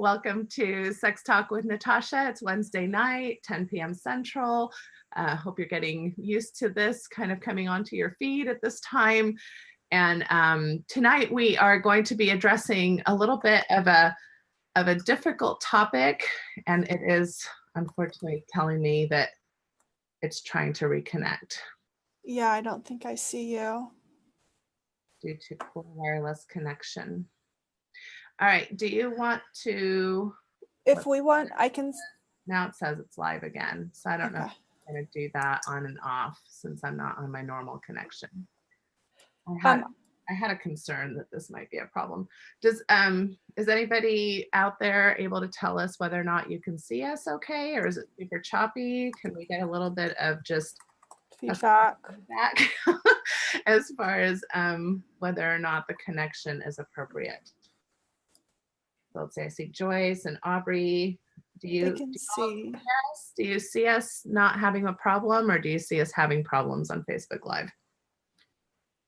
Welcome to Sex Talk with Natasha. It's Wednesday night, 10 p.m. Central. Hope you're getting used to this kind of coming onto your feed at this time. And tonight we are going to be addressing a little bit of a difficult topic, and it is unfortunately telling me that it's trying to reconnect. Yeah, I don't think I see you. Due to poor wireless connection. All right, do you want to? If we want, I can. Now it says it's live again, so I don't know Okay. if I'm going to do that on and off since I'm not on my normal connection. I had a concern that this might be a problem. Is anybody out there able to tell us whether or not you can see us okay, or is it super choppy? Can we get a little bit of just feedback as far as whether or not the connection is appropriate? So let's say I see Joyce and Aubrey. Do you see us not having a problem, or do you see us having problems on Facebook Live?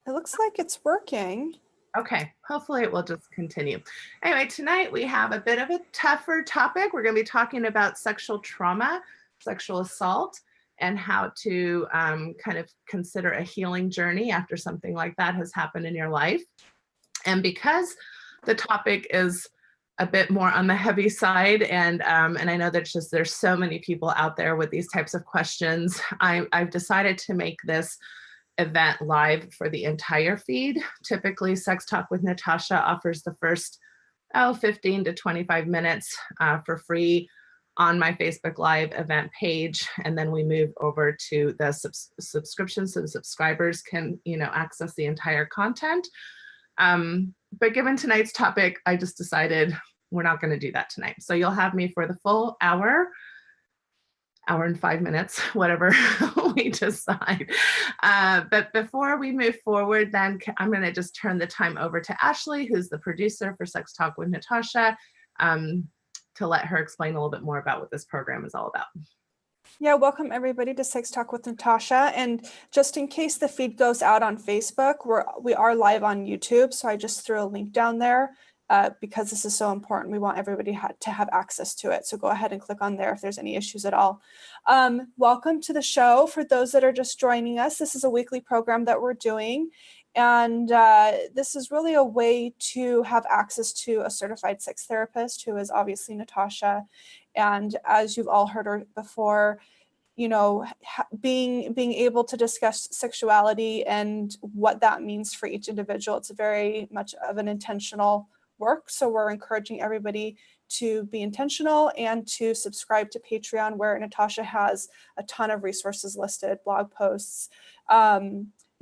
It looks like it's working. Okay, hopefully it will just continue. Anyway, tonight we have a bit of a tougher topic. We're going to be talking about sexual trauma, sexual assault, and how to kind of consider a healing journey after something like that has happened in your life. And because the topic is a bit more on the heavy side, and I know that there's so many people out there with these types of questions, I've decided to make this event live for the entire feed. Typically, Sex Talk with Natasha offers the first 15 to 25 minutes for free on my Facebook Live event page, and then we move over to the subscription, so the subscribers can, access the entire content. But given tonight's topic, I just decided we're not going to do that tonight. So you'll have me for the full hour and 5 minutes, whatever we decide. But before we move forward, then I'm going to just turn the time over to Ashley, who's the producer for Sex Talk with Natasha, to let her explain a little bit more about what this program is all about. Yeah, welcome everybody to Sex Talk with Natasha. And just in case the feed goes out on Facebook, we are live on YouTube. So I just threw a link down there because this is so important. We want everybody to have access to it. So go ahead and click on there if there's any issues at all. Welcome to the show. For those that are just joining us, this is a weekly program that we're doing. And this is really a way to have access to a certified sex therapist, who is obviously Natasha. And as you've all heard her before, being able to discuss sexuality and what that means for each individual, it's very much of an intentional work. So we're encouraging everybody to be intentional and to subscribe to Patreon, where Natasha has a ton of resources listed, blog posts,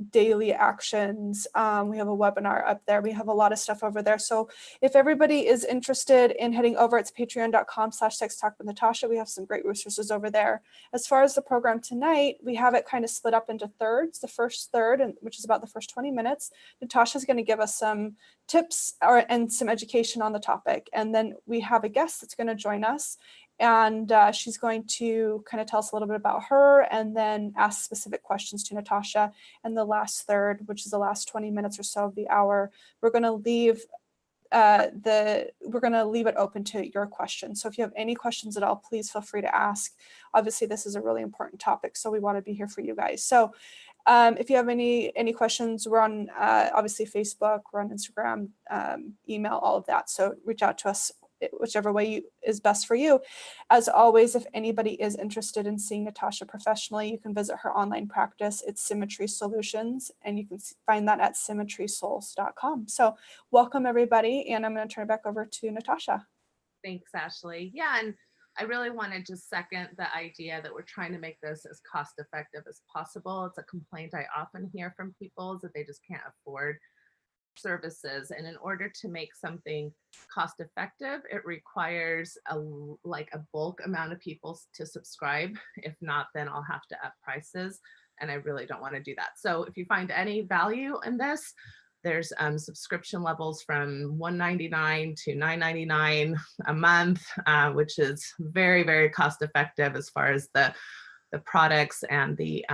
daily actions. We have a webinar up there. We have a lot of stuff over there. So if everybody is interested in heading over, it's patreon.com/sextalkwithnatasha. We have some great resources over there. As far as the program tonight, we have it kind of split up into thirds. The first third, which is about the first 20 minutes, Natasha's going to give us some tips and some education on the topic. And then we have a guest that's going to join us. And she's going to kind of tell us a little bit about her and then ask specific questions to Natasha. And the last third, which is the last 20 minutes or so of the hour, we're going to leave it open to your questions. So if you have any questions at all, please feel free to ask. Obviously, this is a really important topic, so we want to be here for you guys. So if you have any questions, we're on obviously Facebook, we're on Instagram, email, all of that. So reach out to us whichever way is best for you. As always, if anybody is interested in seeing Natasha professionally, you can visit her online practice. It's Symmetry Solutions, and you can find that at symmetrysouls.com. So welcome everybody, and I'm going to turn it back over to Natasha. Thanks, Ashley. Yeah, and I really want to just second the idea that we're trying to make this as cost effective as possible. It's a complaint I often hear from people, is that they just can't afford services, and in order to make something cost effective, it requires a bulk amount of people to subscribe. If not, then I'll have to up prices, and I really don't want to do that. So if you find any value in this, there's subscription levels from $1.99 to $9.99 a month, which is very, very cost effective as far as the products and the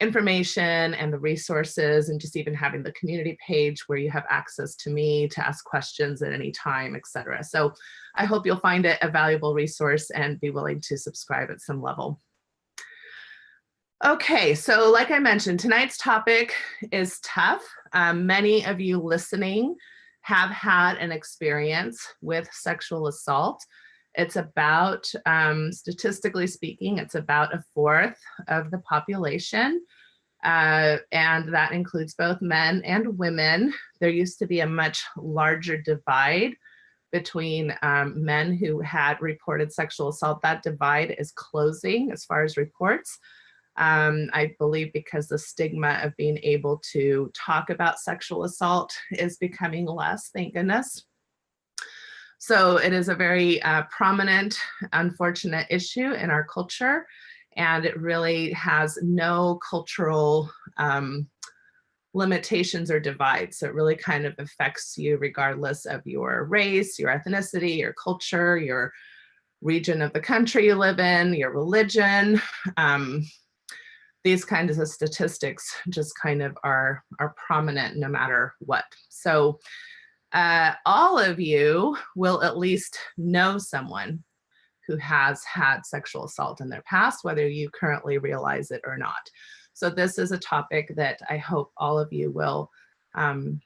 information and the resources, and just even having the community page where you have access to me to ask questions at any time, etc. So I hope you'll find it a valuable resource and be willing to subscribe at some level. Okay, so like I mentioned, tonight's topic is tough. Many of you listening have had an experience with sexual assault. It's about, statistically speaking, it's about 1/4 of the population. And that includes both men and women. There used to be a much larger divide between men who had reported sexual assault. That divide is closing as far as reports. I believe because the stigma of being able to talk about sexual assault is becoming less, thank goodness. So it is a very prominent, unfortunate issue in our culture, and it really has no cultural limitations or divides. So it really kind of affects you regardless of your race, your ethnicity, your culture, your region of the country you live in, your religion. These kinds of statistics just kind of are prominent no matter what. So all of you will at least know someone who has had sexual assault in their past, whether you currently realize it or not. So this is a topic that I hope all of you will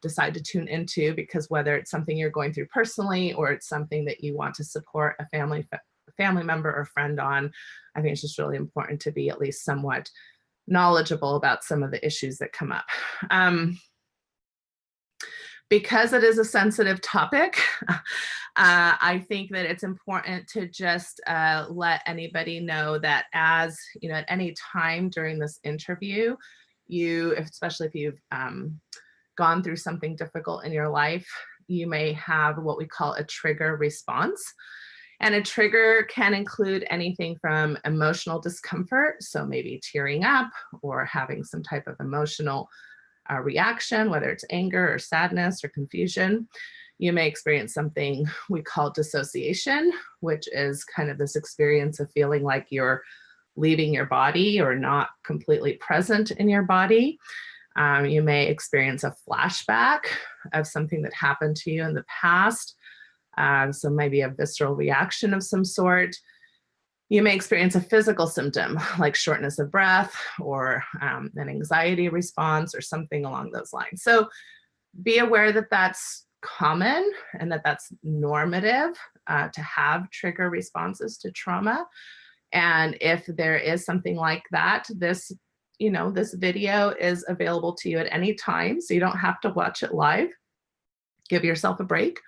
decide to tune into, because whether it's something you're going through personally or it's something that you want to support a family member or friend on, I think it's just really important to be at least somewhat knowledgeable about some of the issues that come up. Because it is a sensitive topic, I think that it's important to just let anybody know that, as you know, at any time during this interview, especially if you've gone through something difficult in your life, you may have what we call a trigger response. And a trigger can include anything from emotional discomfort, so maybe tearing up or having some type of emotional reaction, whether it's anger or sadness or confusion. You may experience something we call dissociation, which is kind of this experience of feeling like you're leaving your body or not completely present in your body. You may experience a flashback of something that happened to you in the past. So maybe a visceral reaction of some sort. You may experience a physical symptom like shortness of breath or an anxiety response or something along those lines. So be aware that that's common and that that's normative to have trigger responses to trauma. And if there is something like that, this video is available to you at any time, so you don't have to watch it live. Give yourself a break,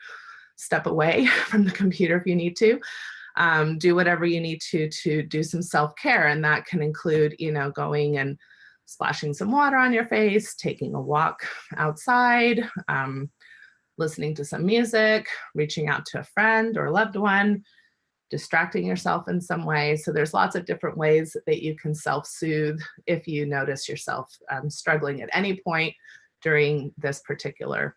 step away from the computer if you need to. Do whatever you need to do some self-care, and that can include, going and splashing some water on your face, taking a walk outside, listening to some music, reaching out to a friend or loved one, distracting yourself in some way. So there's lots of different ways that you can self-soothe if you notice yourself struggling at any point during this particular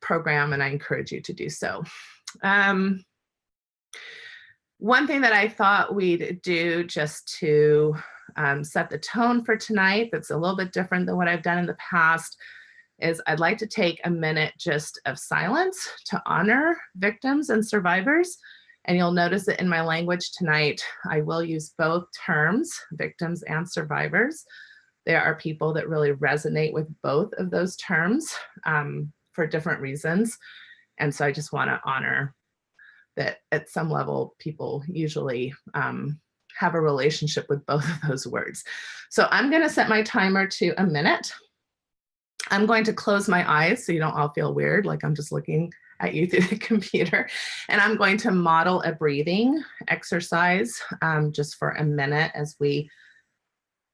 program, and I encourage you to do so. One thing that I thought we'd do just to set the tone for tonight that's a little bit different than what I've done in the past is I'd like to take a minute just of silence to honor victims and survivors. And you'll notice that in my language tonight, I will use both terms, victims and survivors. There are people that really resonate with both of those terms for different reasons. And so I just want to honor that at some level, people usually have a relationship with both of those words. So I'm going to set my timer to a minute. I'm going to close my eyes so you don't all feel weird, like I'm just looking at you through the computer. And I'm going to model a breathing exercise just for a minute as we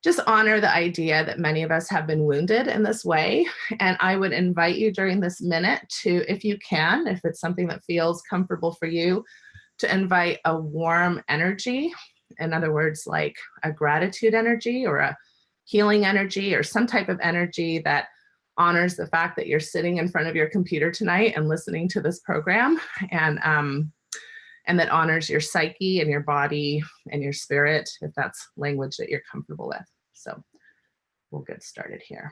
just honor the idea that many of us have been wounded in this way. And I would invite you during this minute to, if you can, if it's something that feels comfortable for you, to invite a warm energy. In other words, like a gratitude energy or a healing energy or some type of energy that honors the fact that you're sitting in front of your computer tonight and listening to this program. And and that honors your psyche and your body and your spirit, if that's language that you're comfortable with. So we'll get started here.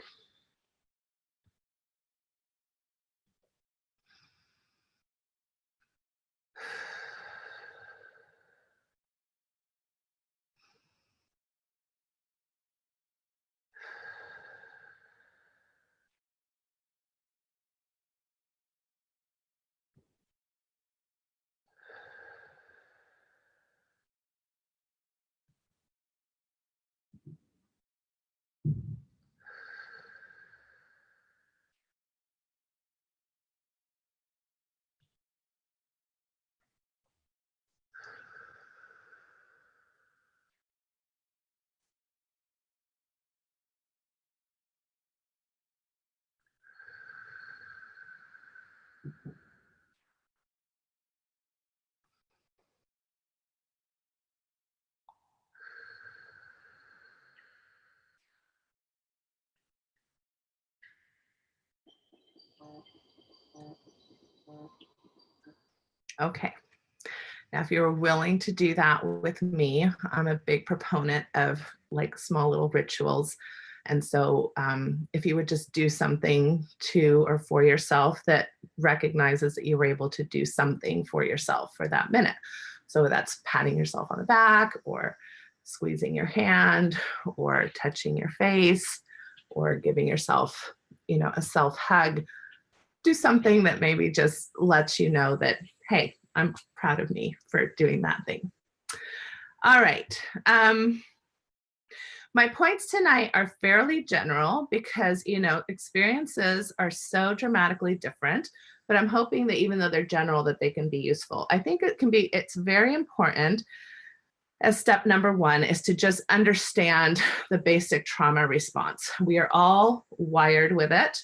Okay. Now, if you're willing to do that with me, I'm a big proponent of like small little rituals. And so if you would just do something to or for yourself that recognizes that you were able to do something for yourself for that minute. So that's patting yourself on the back or squeezing your hand or touching your face or giving yourself, a self hug. Do something that maybe just lets you know that, hey, I'm proud of me for doing that thing. All right. My points tonight are fairly general because, experiences are so dramatically different, but I'm hoping that even though they're general, that they can be useful. I think it's very important as step number one is to just understand the basic trauma response. We are all wired with it.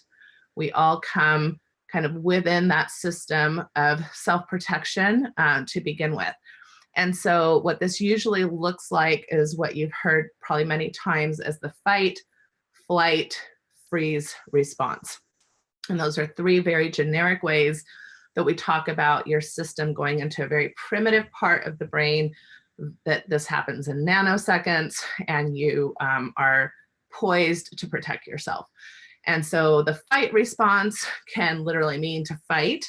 We all come kind of within that system of self-protection to begin with. And so what this usually looks like is what you've heard probably many times as the fight, flight, freeze response. And those are three very generic ways that we talk about your system going into a very primitive part of the brain, that this happens in nanoseconds, and you are poised to protect yourself. And so the fight response can literally mean to fight,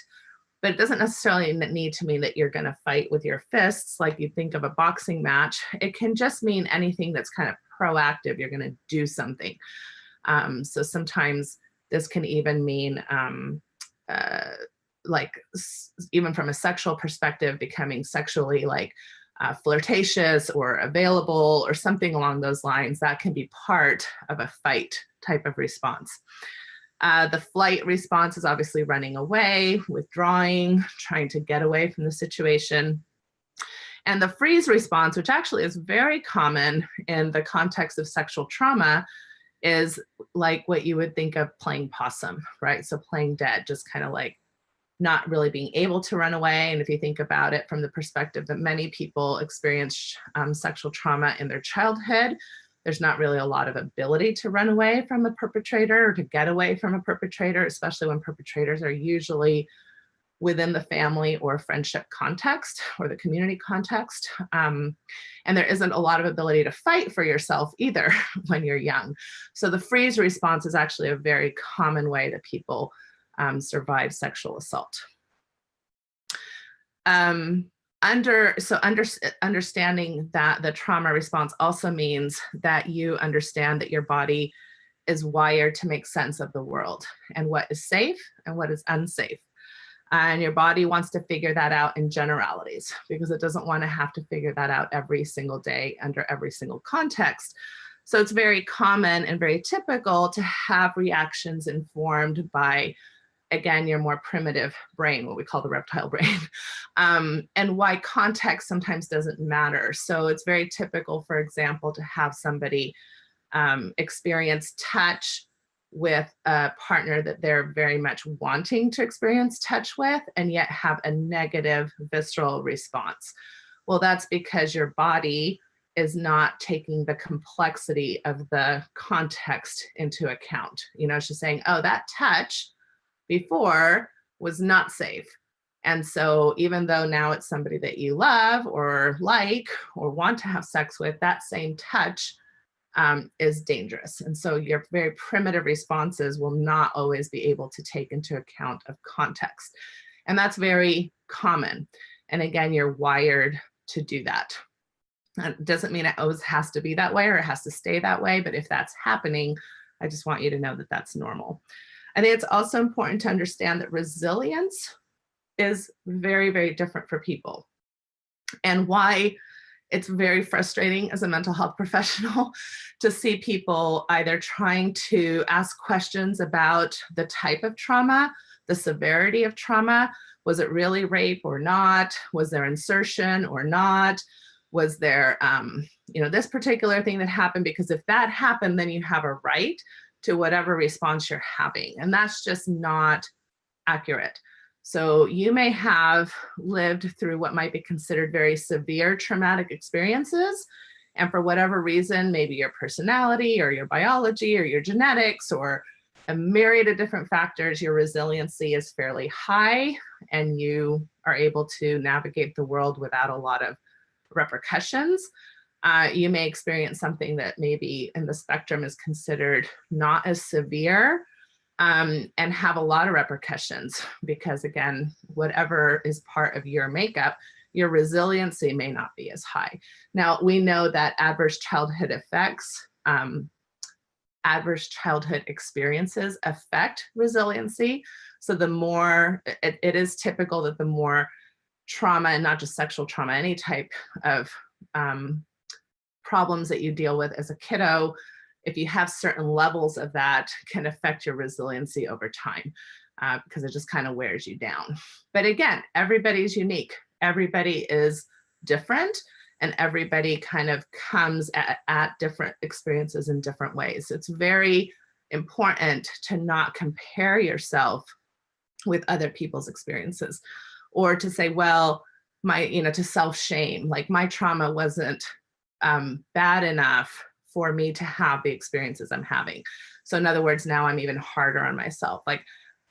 but it doesn't necessarily need to mean that you're going to fight with your fists like you think of a boxing match. It can just mean anything that's kind of proactive. You're going to do something. So sometimes this can even mean like even from a sexual perspective, becoming sexually like flirtatious or available or something along those lines. That can be part of a fight type of response. The flight response is obviously running away, withdrawing, trying to get away from the situation. And the freeze response, which actually is very common in the context of sexual trauma, is like what you would think of playing possum, right? So playing dead, just kind of like not really being able to run away. And if you think about it from the perspective that many people experience sexual trauma in their childhood, there's not really a lot of ability to run away from a perpetrator or to get away from a perpetrator, especially when perpetrators are usually within the family or friendship context or the community context. And there isn't a lot of ability to fight for yourself either when you're young. So the freeze response is actually a very common way that people survive sexual assault. Understanding that the trauma response also means that you understand that your body is wired to make sense of the world and what is safe and what is unsafe. And your body wants to figure that out in generalities because it doesn't want to have to figure that out every single day under every single context. So it's very common and very typical to have reactions informed by, again, your more primitive brain, what we call the reptile brain, and why context sometimes doesn't matter. So it's very typical, for example, to have somebody experience touch with a partner that they're very much wanting to experience touch with, and yet have a negative visceral response. Well, that's because your body is not taking the complexity of the context into account. It's just saying, oh, that touch before was not safe. And so even though now it's somebody that you love or like or want to have sex with, that same touch is dangerous. And so your very primitive responses will not always be able to take into account of context. And that's very common. And again, you're wired to do that. That doesn't mean it always has to be that way or it has to stay that way, but if that's happening, I just want you to know that that's normal. I think it's also important to understand that resilience is very, very different for people, and why it's very frustrating as a mental health professional to see people either trying to ask questions about the type of trauma, the severity of trauma. Was it really rape or not? Was there insertion or not? Was there, this particular thing that happened? Because if that happened, then you have a right to whatever response you're having. And that's just not accurate. So you may have lived through what might be considered very severe traumatic experiences. And for whatever reason, maybe your personality or your biology or your genetics or a myriad of different factors, your resiliency is fairly high and you are able to navigate the world without a lot of repercussions. You may experience something that maybe in the spectrum is considered not as severe, and have a lot of repercussions because, again, whatever is part of your makeup, your resiliency may not be as high. Now, we know that adverse childhood effects, adverse childhood experiences affect resiliency. So the more, it is typical that the more trauma, and not just sexual trauma, any type of problems that you deal with as a kiddo, if you have certain levels of that, can affect your resiliency over time because it just kind of wears you down. But again, everybody's unique. Everybody is different and everybody kind of comes at different experiences in different ways. It's very important to not compare yourself with other people's experiences or to say, well, to self-shame, like my trauma wasn't bad enough for me to have the experiences I'm having. So in other words, now I'm even harder on myself. Like,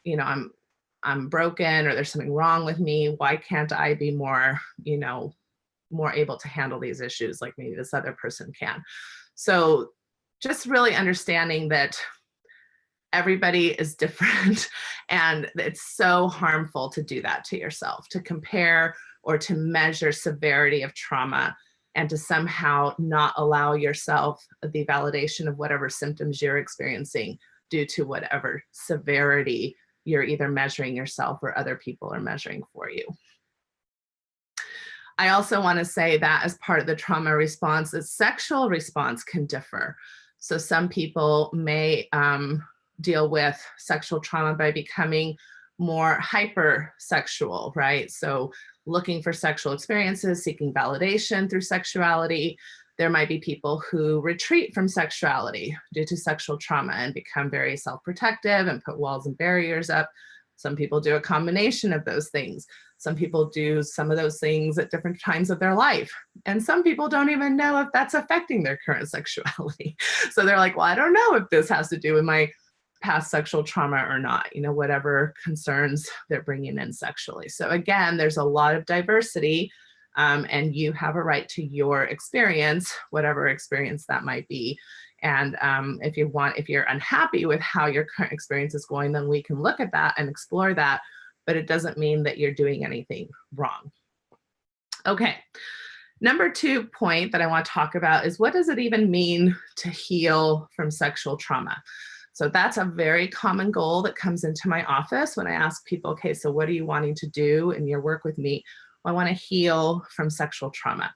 I'm broken or there's something wrong with me. Why can't I be more, more able to handle these issues like maybe this other person can? So just really understanding that everybody is different and it's so harmful to do that to yourself, to compare or to measure severity of trauma and to somehow not allow yourself the validation of whatever symptoms you're experiencing due to whatever severity you're either measuring yourself or other people are measuring for you. I also want to say that as part of the trauma response, the sexual response can differ. So some people may deal with sexual trauma by becoming more hypersexual, right? So looking for sexual experiences, seeking validation through sexuality. There might be people who retreat from sexuality due to sexual trauma and become very self-protective and put walls and barriers up. Some people do a combination of those things. Some people do some of those things at different times of their life. And some people don't even know if that's affecting their current sexuality. So they're like, well, I don't know if this has to do with my past sexual trauma or not, whatever concerns they're bringing in sexually. So again, there's a lot of diversity and you have a right to your experience, whatever experience that might be. And if you're unhappy with how your current experience is going, then we can look at that and explore that, but it doesn't mean that you're doing anything wrong. Okay. Number 2 point that I want to talk about is, what does it even mean to heal from sexual trauma? So that's a very common goal that comes into my office when I ask people, okay, so what are you wanting to do in your work with me? Well, I want to heal from sexual trauma.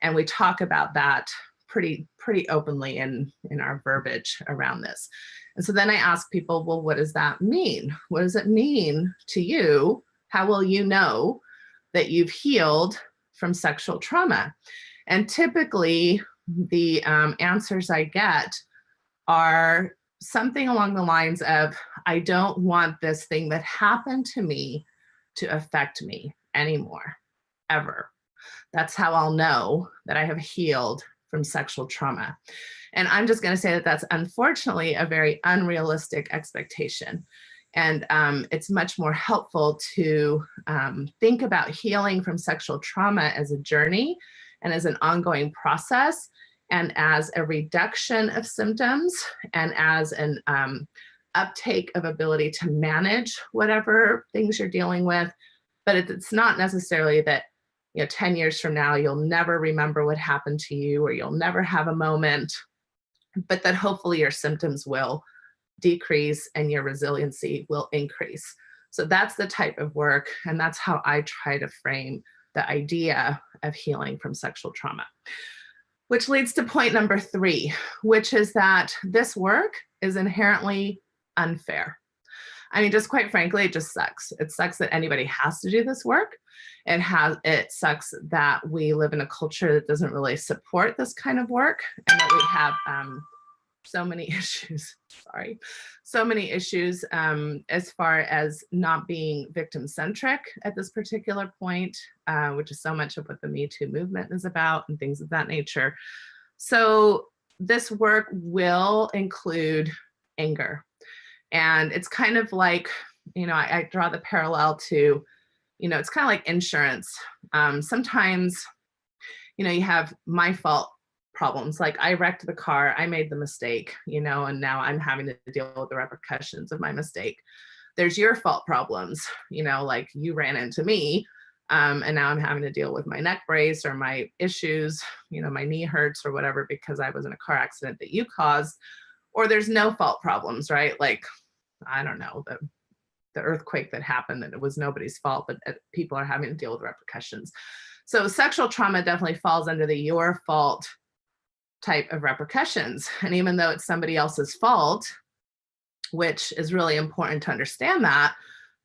And we talk about that pretty openly in our verbiage around this. And so then I ask people, well, what does that mean? What does it mean to you? How will you know that you've healed from sexual trauma? And typically the answers I get are something along the lines of, I don't want this thing that happened to me to affect me anymore, ever. That's how I'll know that I have healed from sexual trauma. And I'm just going to say that that's unfortunately a very unrealistic expectation. And it's much more helpful to think about healing from sexual trauma as a journey and as an ongoing process, and as a reduction of symptoms, and as an uptake of ability to manage whatever things you're dealing with. But it's not necessarily that 10 years from now, you'll never remember what happened to you, or you'll never have a moment, but that hopefully your symptoms will decrease and your resiliency will increase. So that's the type of work, and that's how I try to frame the idea of healing from sexual trauma. Which leads to point number 3, which is that this work is inherently unfair. I mean, just quite frankly, it just sucks. It sucks that anybody has to do this work. It sucks that we live in a culture that doesn't really support this kind of work, and that we have so many issues, so many issues as far as not being victim-centric at this particular point, which is so much of what the Me Too movement is about and things of that nature. So this work will include anger. And it's kind of like, I draw the parallel to, it's kind of like insurance. Sometimes, you have my fault problems. Like, I wrecked the car, I made the mistake, and now I'm having to deal with the repercussions of my mistake. There's your fault problems, like you ran into me, and now I'm having to deal with my neck brace or my issues, my knee hurts or whatever because I was in a car accident that you caused. Or there's no fault problems, right? Like, I don't know, the earthquake that happened, that it was nobody's fault, but people are having to deal with repercussions. So sexual trauma definitely falls under the your fault type of repercussions. And even though it's somebody else's fault, which is really important to understand that,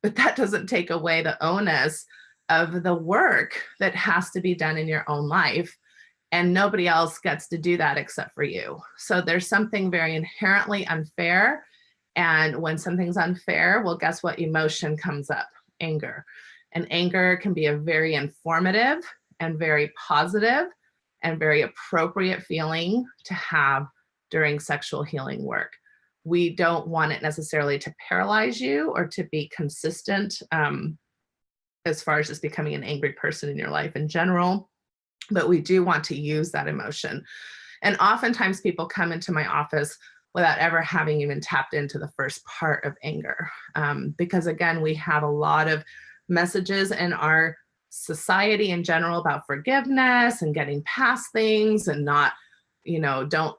but that doesn't take away the onus of the work that has to be done in your own life. And nobody else gets to do that except for you. So there's something very inherently unfair. And when something's unfair, well, guess what emotion comes up? Anger. And anger can be a very informative and very positive and very appropriate feeling to have during sexual healing work. We don't want it necessarily to paralyze you or to be consistent as far as just becoming an angry person in your life in general, but we do want to use that emotion. And oftentimes people come into my office without ever having even tapped into the first part of anger. Because again, we have a lot of messages in our society in general about forgiveness and getting past things and not, don't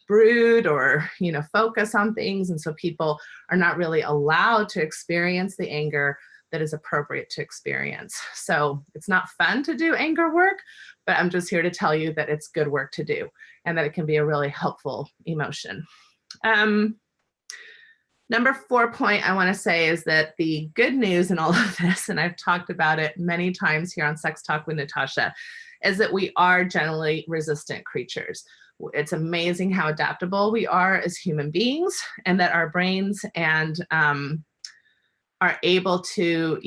brood or, focus on things. And so people are not really allowed to experience the anger that is appropriate to experience. So it's not fun to do anger work, but I'm just here to tell you that it's good work to do and that it can be a really helpful emotion. Number 4 point I want to say is that the good news in all of this, and I've talked about it many times here on Sex Talk with Natasha, is that we are generally resistant creatures. It's amazing how adaptable we are as human beings, and that our brains and are able to,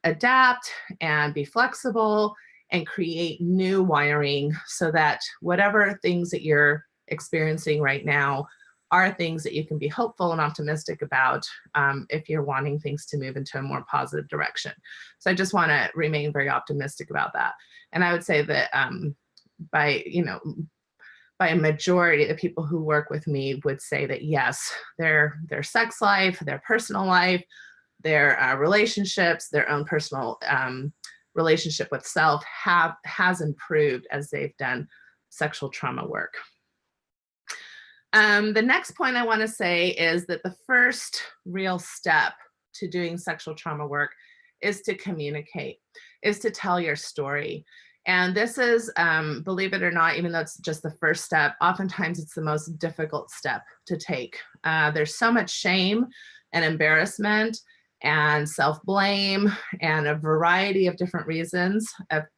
adapt and be flexible and create new wiring so that whatever things that you're experiencing right now are things that you can be hopeful and optimistic about if you're wanting things to move into a more positive direction. So I just want to remain very optimistic about that. And I would say that by a majority of the people who work with me would say that yes, their sex life, their personal life, their relationships, their own personal relationship with self has improved as they've done sexual trauma work. The next point I want to say is that the first real step to doing sexual trauma work is to communicate, is to tell your story. And this is, believe it or not, even though it's just the first step, oftentimes it's the most difficult step to take. There's so much shame and embarrassment and self-blame and a variety of different reasons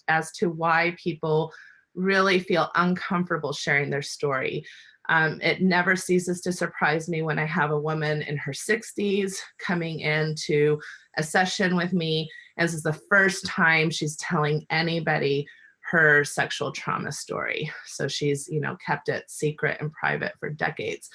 as to why people really feel uncomfortable sharing their story. It never ceases to surprise me when I have a woman in her 60s coming into a session with me, and this is the first time she's telling anybody her sexual trauma story. So she's, kept it secret and private for decades.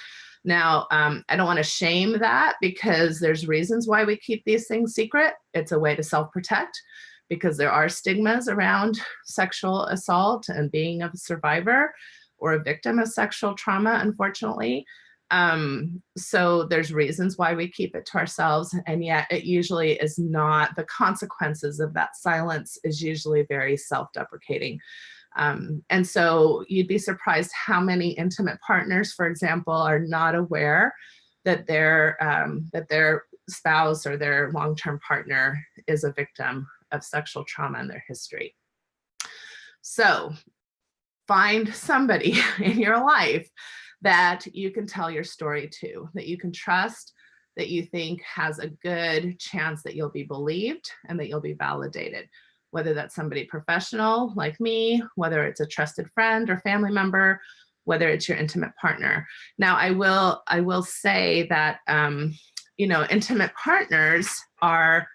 Now, I don't want to shame that, because there's reasons why we keep these things secret. It's a way to self-protect, because there are stigmas around sexual assault and being a survivor or a victim of sexual trauma, unfortunately. So there's reasons why we keep it to ourselves, and yet it usually is not. The consequences of that silence is usually very self-deprecating. And so you'd be surprised how many intimate partners, for example, are not aware that their spouse or their long-term partner is a victim of sexual trauma in their history. So find somebody in your life that you can tell your story to, that you can trust, that you think has a good chance that you'll be believed and that you'll be validated. Whether that's somebody professional like me, whether it's a trusted friend or family member, whether it's your intimate partner. Now, I will say that intimate partners are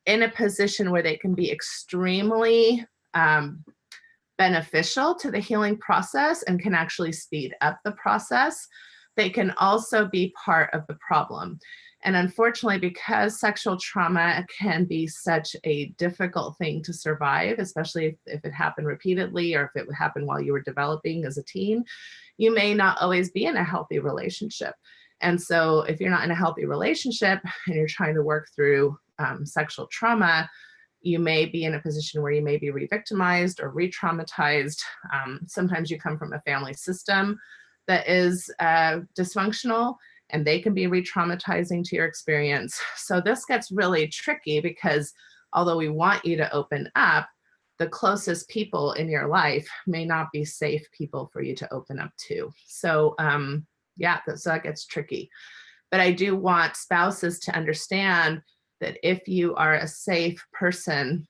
in a position where they can be extremely beneficial to the healing process and can actually speed up the process. They can also be part of the problem. And unfortunately, because sexual trauma can be such a difficult thing to survive, especially if it happened repeatedly or if it happened while you were developing as a teen, you may not always be in a healthy relationship. And so if you're not in a healthy relationship and you're trying to work through sexual trauma, you may be in a position where you may be re-victimized or re-traumatized. Sometimes you come from a family system that is dysfunctional, and they can be re-traumatizing to your experience. So this gets really tricky, because although we want you to open up, the closest people in your life may not be safe people for you to open up to. So so that gets tricky. But I do want spouses to understand that if you are a safe person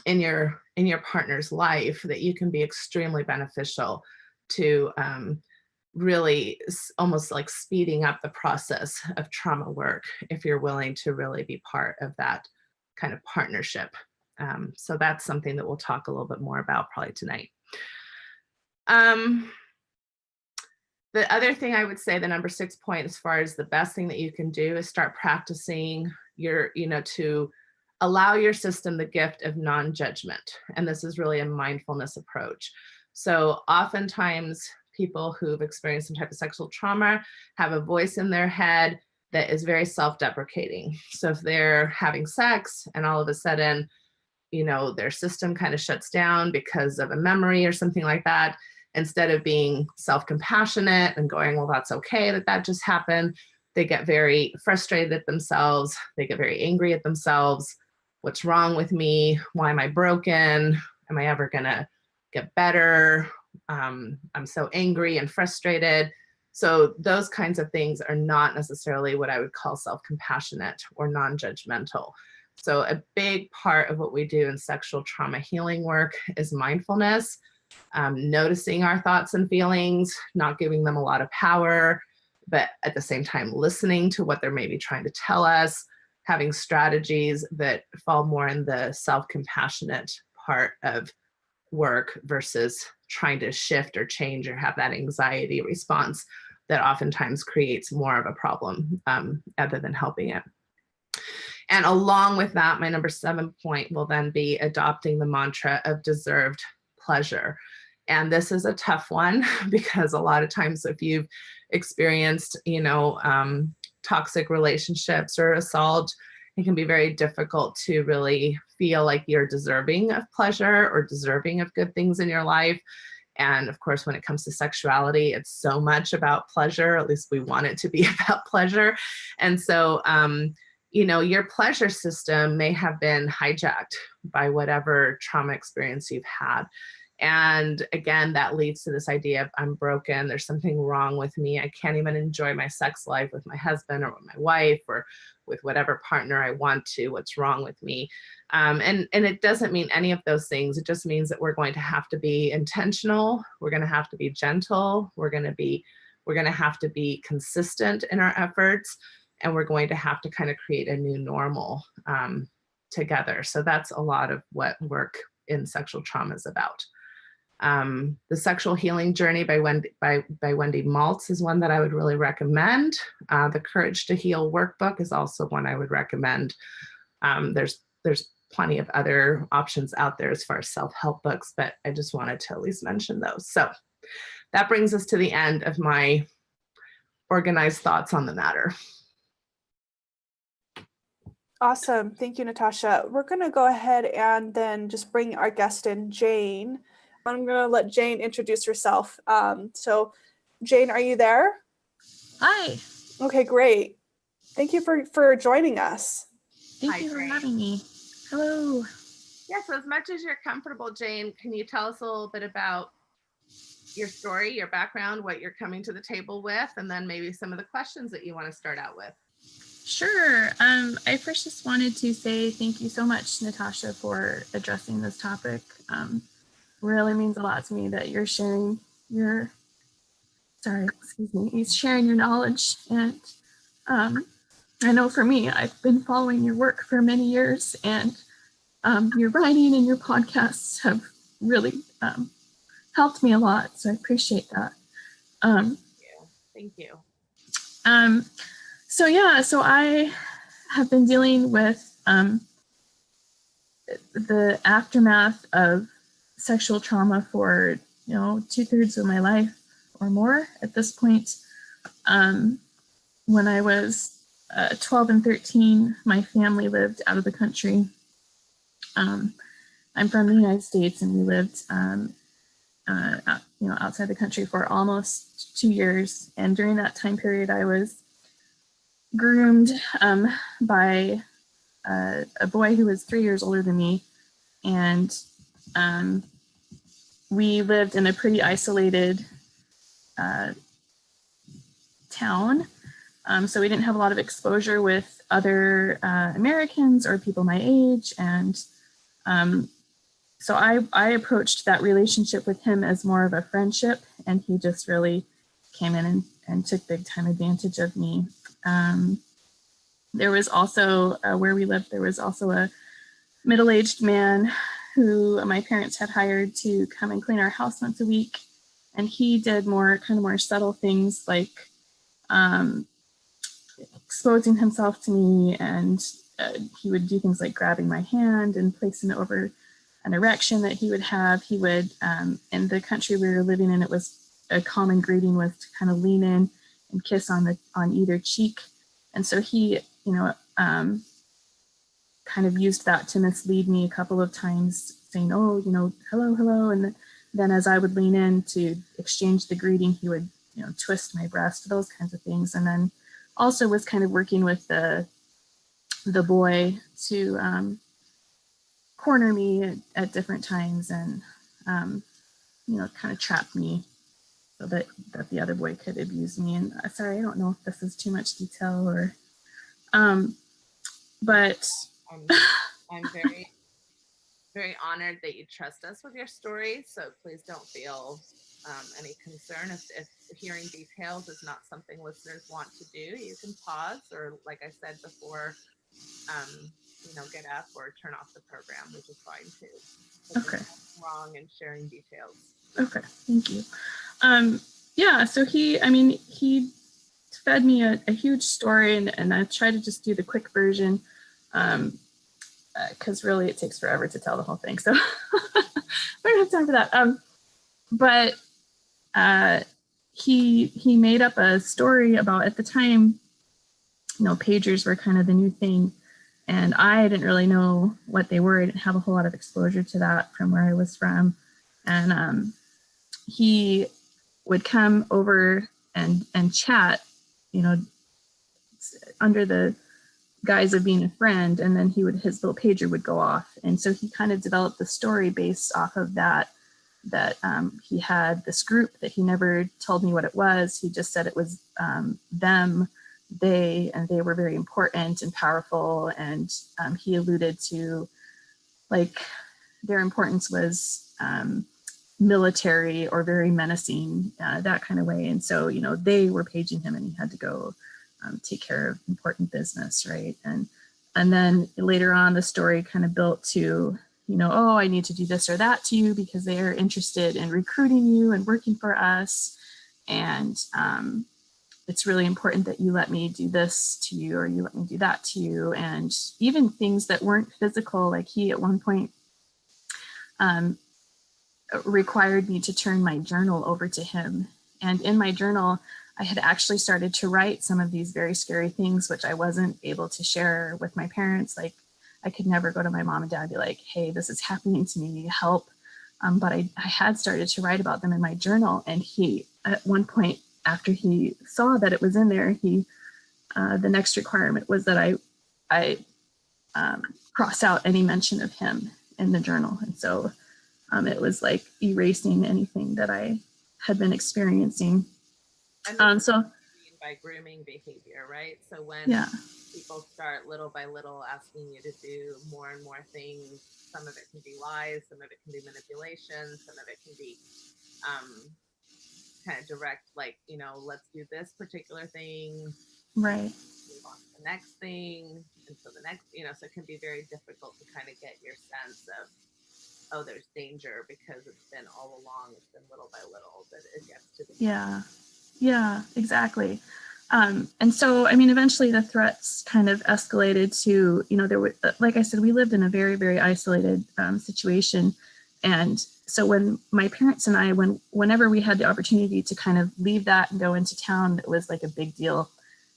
in your partner's life, that you can be extremely beneficial to really almost like speeding up the process of trauma work, if you're willing to really be part of that kind of partnership. So that's something that we'll talk a little bit more about probably tonight. The other thing I would say, the number 6 point, as far as the best thing that you can do, is start practicing to allow your system the gift of non-judgment. And this is really a mindfulness approach. So oftentimes people who've experienced some type of sexual trauma have a voice in their head that is very self-deprecating. So if they're having sex and all of a sudden, their system kind of shuts down because of a memory or something like that, instead of being self-compassionate and going, well, that's okay that just happened, they get very frustrated at themselves. They get very angry at themselves. What's wrong with me? Why am I broken? Am I ever gonna get better? I'm so angry and frustrated. So those kinds of things are not necessarily what I would call self-compassionate or non-judgmental. So a big part of what we do in sexual trauma healing work is mindfulness, noticing our thoughts and feelings, not giving them a lot of power, but at the same time listening to what they're maybe trying to tell us, having strategies that fall more in the self-compassionate part of work versus trying to shift or change or have that anxiety response that oftentimes creates more of a problem other than helping it. And along with that, my number 7 point will then be adopting the mantra of deserved pleasure. And this is a tough one, because a lot of times if you've experienced, toxic relationships or assault, it can be very difficult to really feel like you're deserving of pleasure or deserving of good things in your life. And of course, when it comes to sexuality, it's so much about pleasure. At least we want it to be about pleasure. And so, your pleasure system may have been hijacked by whatever trauma experience you've had. And again, that leads to this idea of I'm broken, there's something wrong with me, I can't even enjoy my sex life with my husband or with my wife or with whatever partner I want to, what's wrong with me? And it doesn't mean any of those things. It just means that we're going to have to be intentional, we're going to have to be gentle, we're going to have to be consistent in our efforts, and we're going to have to kind of create a new normal together. So that's a lot of what work in sexual trauma is about. The Sexual Healing Journey by Wendy Maltz is one that I would really recommend. The Courage to Heal workbook is also one I would recommend. There's plenty of other options out there as far as self-help books, but I just wanted to at least mention those. So that brings us to the end of my organized thoughts on the matter. Awesome. Thank you, Natasha. We're going to go ahead and then just bring our guest in, Jane. I'm going to let Jane introduce herself. So Jane, are you there? Hi. Okay, great. Thank you for joining us. Thank you for having me. Hello. Yeah, so as much as you're comfortable, Jane, can you tell us a little bit about your story, your background, what you're coming to the table with, and then maybe some of the questions that you want to start out with? Sure. I first just wanted to say thank you so much, Natasha, for addressing this topic. Really means a lot to me that you're sharing your, sharing your knowledge. And I know for me, I've been following your work for many years, and your writing and your podcasts have really helped me a lot. So I appreciate that. Thank you. So I have been dealing with the aftermath of sexual trauma for 2/3 of my life or more at this point. When I was 12 and 13, my family lived out of the country. I'm from the United States, and we lived outside the country for almost 2 years. And during that time period, I was groomed by a boy who was 3 years older than me. And we lived in a pretty isolated town. So we didn't have a lot of exposure with other Americans or people my age. And so I approached that relationship with him as more of a friendship, and he just really came in and took big time advantage of me. There was also, where we lived, there was also a middle-aged man who my parents had hired to come and clean our house once a week. And he did more subtle things like exposing himself to me, and he would do things like grabbing my hand and placing it over an erection that he would have. He would, in the country we were living in, it was a common greeting was to kind of lean in and kiss on either cheek. And so he, kind of used that to mislead me a couple of times, saying, oh, hello, hello. And then as I would lean in to exchange the greeting, he would, twist my breast, those kinds of things. And then also was kind of working with the boy to corner me at different times, and kind of trap me so that the other boy could abuse me. And sorry, I don't know if this is too much detail or but I'm very very honored that you trust us with your story, so please don't feel any concern if hearing details is not something listeners want to do. You can pause, or like I said before, get up or turn off the program, which is fine too. Okay. There's nothing wrong in sharing details. Okay, thank you. So he fed me a huge story, and I tried to just do the quick version, because really it takes forever to tell the whole thing. So we don't have time for that. But he made up a story about, at the time, pagers were kind of the new thing. And I didn't really know what they were. I didn't have a whole lot of exposure to that from where I was from. And he would come over and chat, under the guise of being a friend, and then his little pager would go off. And so he kind of developed the story based off of that he had this group that he never told me what it was. He just said it was them, they were very important and powerful. And he alluded to, like, their importance was military or very menacing, that kind of way. And so, they were paging him, and he had to go take care of important business, right? And then later on, the story kind of built to, you know, oh, I need to do this or that to you because they are interested in recruiting you and working for us. And it's really important that you let me do this to you, or you let me do that to you. And even things that weren't physical, like he at one point required me to turn my journal over to him. And in my journal, I had actually started to write some of these very scary things, which I wasn't able to share with my parents. Like, I could never go to my mom and dad and be like, hey, this is happening to me, help. But I had started to write about them in my journal. And he, at one point, after he saw that it was in there, he, the next requirement was that I cross out any mention of him in the journal. And so it was like erasing anything that I had been experiencing. So by grooming behavior, right? So when people start little by little asking you to do more and more things, some of it can be lies, some of it can be manipulation, some of it can be kind of direct, like, you know, let's do this particular thing, right, move on to the next thing, and so the next, you know, so it can be very difficult to kind of get your sense of, oh, there's danger, because it's been all along, it's been little by little that it gets to the yeah, exactly. And so, I mean, eventually the threats kind of escalated to, you know, there were, like I said, we lived in a very, very isolated situation. And so when my parents and I, whenever we had the opportunity to kind of leave that and go into town, it was like a big deal.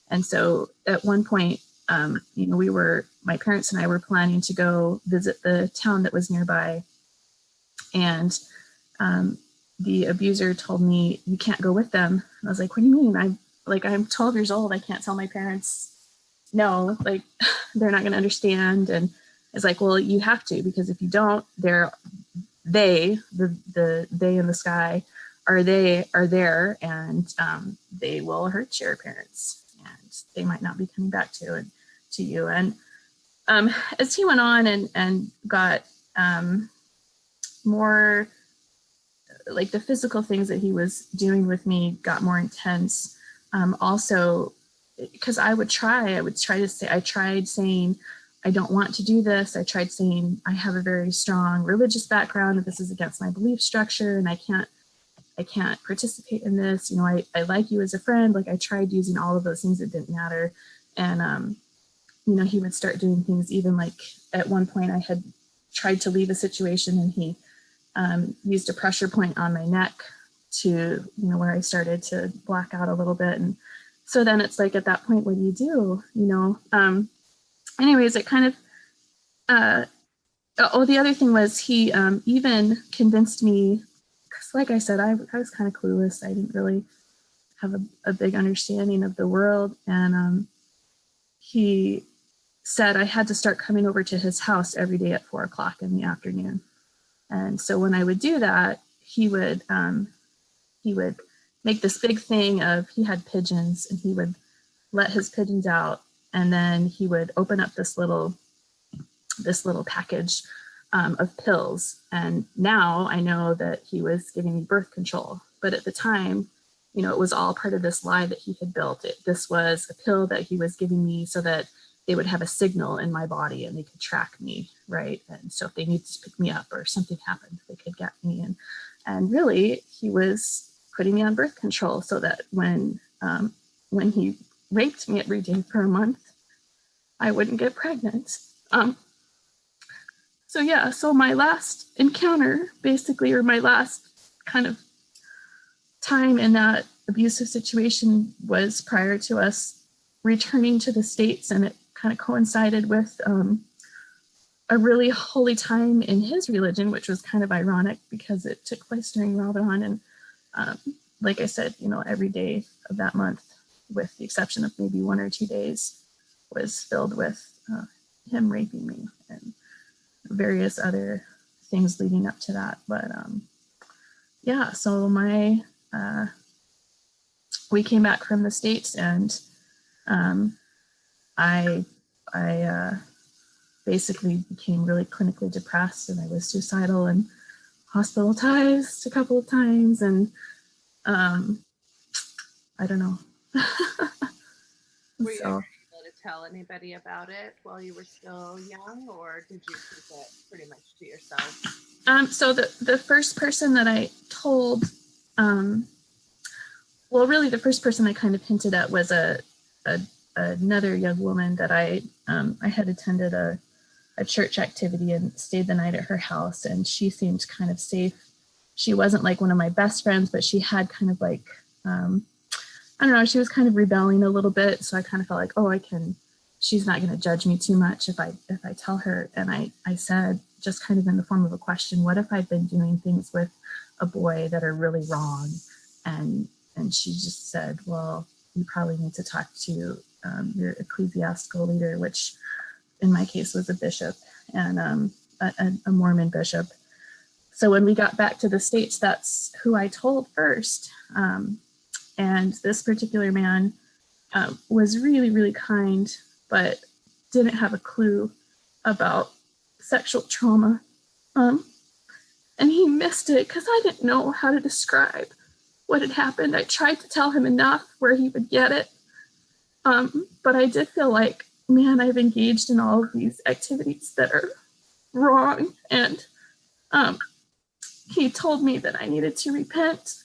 And so at one point, you know, my parents and I were planning to go visit the town that was nearby. And the abuser told me, you can't go with them. And I was like, what do you mean? I'm 12 years old. I can't tell my parents, no, like, they're not going to understand. And it's like, well, you have to, because if you don't, the they in the sky are there, and they will hurt your parents, and they might not be coming back to you. And as he went on and got more, like, the physical things that he was doing with me got more intense. Also, because I tried saying, I don't want to do this. I tried saying, I have a very strong religious background, and this is against my belief structure, and I can't participate in this. You know, I like you as a friend. Like, I tried using all of those things. It didn't matter. And, you know, he would start doing things, even like at one point I had tried to leave a situation, and he used a pressure point on my neck to, you know, where I started to black out a little bit. And so then it's like, at that point, what do you do? You know, anyways, it kind of, the other thing was he even convinced me, because like I said, I was kind of clueless. I didn't really have a big understanding of the world. And he said I had to start coming over to his house every day at 4 o'clock in the afternoon. And so when I would do that, he would make this big thing of, he had pigeons, and he would let his pigeons out, and then he would open up this little package of pills. And now I know that he was giving me birth control, but at the time, you know, it was all part of this lie that he had built. This was a pill that he was giving me so that they would have a signal in my body and they could track me, right? And so if they needed to pick me up or something happened, they could get me. And really, he was putting me on birth control so that when he raped me every day for a month, I wouldn't get pregnant. So my last encounter, basically, or my last kind of time in that abusive situation, was prior to us returning to the States, and it kind of coincided with a really holy time in his religion, which was kind of ironic because it took place during Ramadan. And like I said, you know, every day of that month, with the exception of maybe 1 or 2 days, was filled with him raping me and various other things leading up to that. But so we came back from the States, and I basically became really clinically depressed, and I was suicidal and hospitalized a couple of times, and I don't know. Were you ever able to tell anybody about it while you were still young, or did you keep it pretty much to yourself? So the first person that I told, well, really the first person I kind of hinted at was another young woman that I had attended a church activity and stayed the night at her house, and she seemed kind of safe. She wasn't like one of my best friends, but she had kind of like, I don't know, she was kind of rebelling a little bit. So I kind of felt like, oh, she's not going to judge me too much if I tell her. And I said, just kind of in the form of a question, what if I've been doing things with a boy that are really wrong? And she just said, well, you probably need to talk to your ecclesiastical leader, which in my case was a bishop, and a Mormon bishop. So when we got back to the States, that's who I told first. And this particular man was really, really kind, but didn't have a clue about sexual trauma. And he missed it because I didn't know how to describe what had happened. I tried to tell him enough where he would get it. But I did feel like, man, I've engaged in all of these activities that are wrong. And he told me that I needed to repent.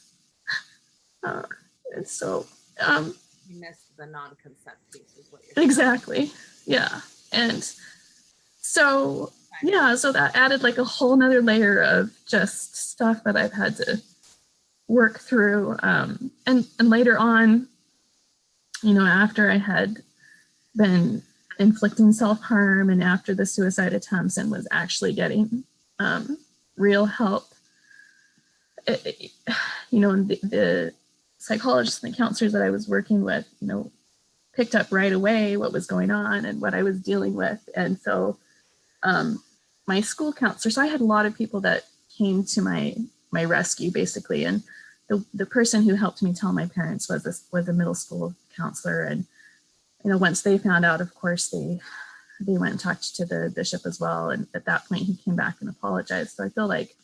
And so You missed the non-consent piece is what you're saying. Exactly. Yeah. And so, yeah, so that added like a whole nother layer of just stuff that I've had to work through. And later on, you know, after I had been inflicting self-harm and after the suicide attempts and was actually getting real help, you know, the psychologists and the counselors that I was working with, you know, picked up right away what was going on and what I was dealing with. And so my school counselor, so I had a lot of people that came to my rescue basically. And the person who helped me tell my parents was a middle school counselor. And, you know, once they found out, of course, they went and talked to the bishop as well. And at that point he came back and apologized. So I feel like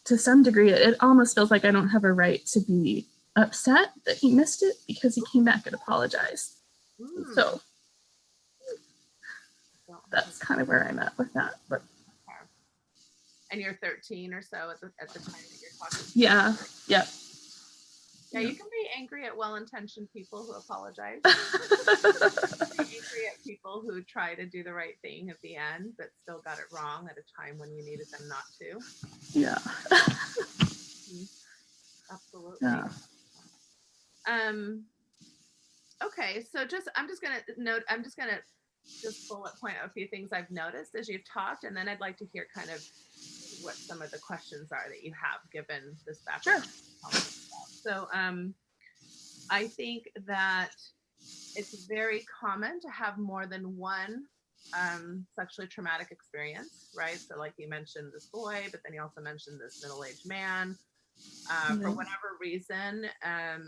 to some degree, it almost feels like I don't have a right to be upset that he missed it because he came back and apologized. So that's kind of where I'm at with that. But and you're 13 or so at the time that you're talking. Yeah. Yeah, you can be angry at well-intentioned people who apologize. You can be angry at people who try to do the right thing at the end, but still got it wrong at a time when you needed them not to. Yeah. Absolutely. Yeah. Okay, so I'm just gonna bullet point out a few things I've noticed as you've talked, and then I'd like to hear kind of what some of the questions are that you have given this background. Sure. So I think that it's very common to have more than one sexually traumatic experience, right? So like you mentioned this boy, but then you also mentioned this middle-aged man. For whatever reason,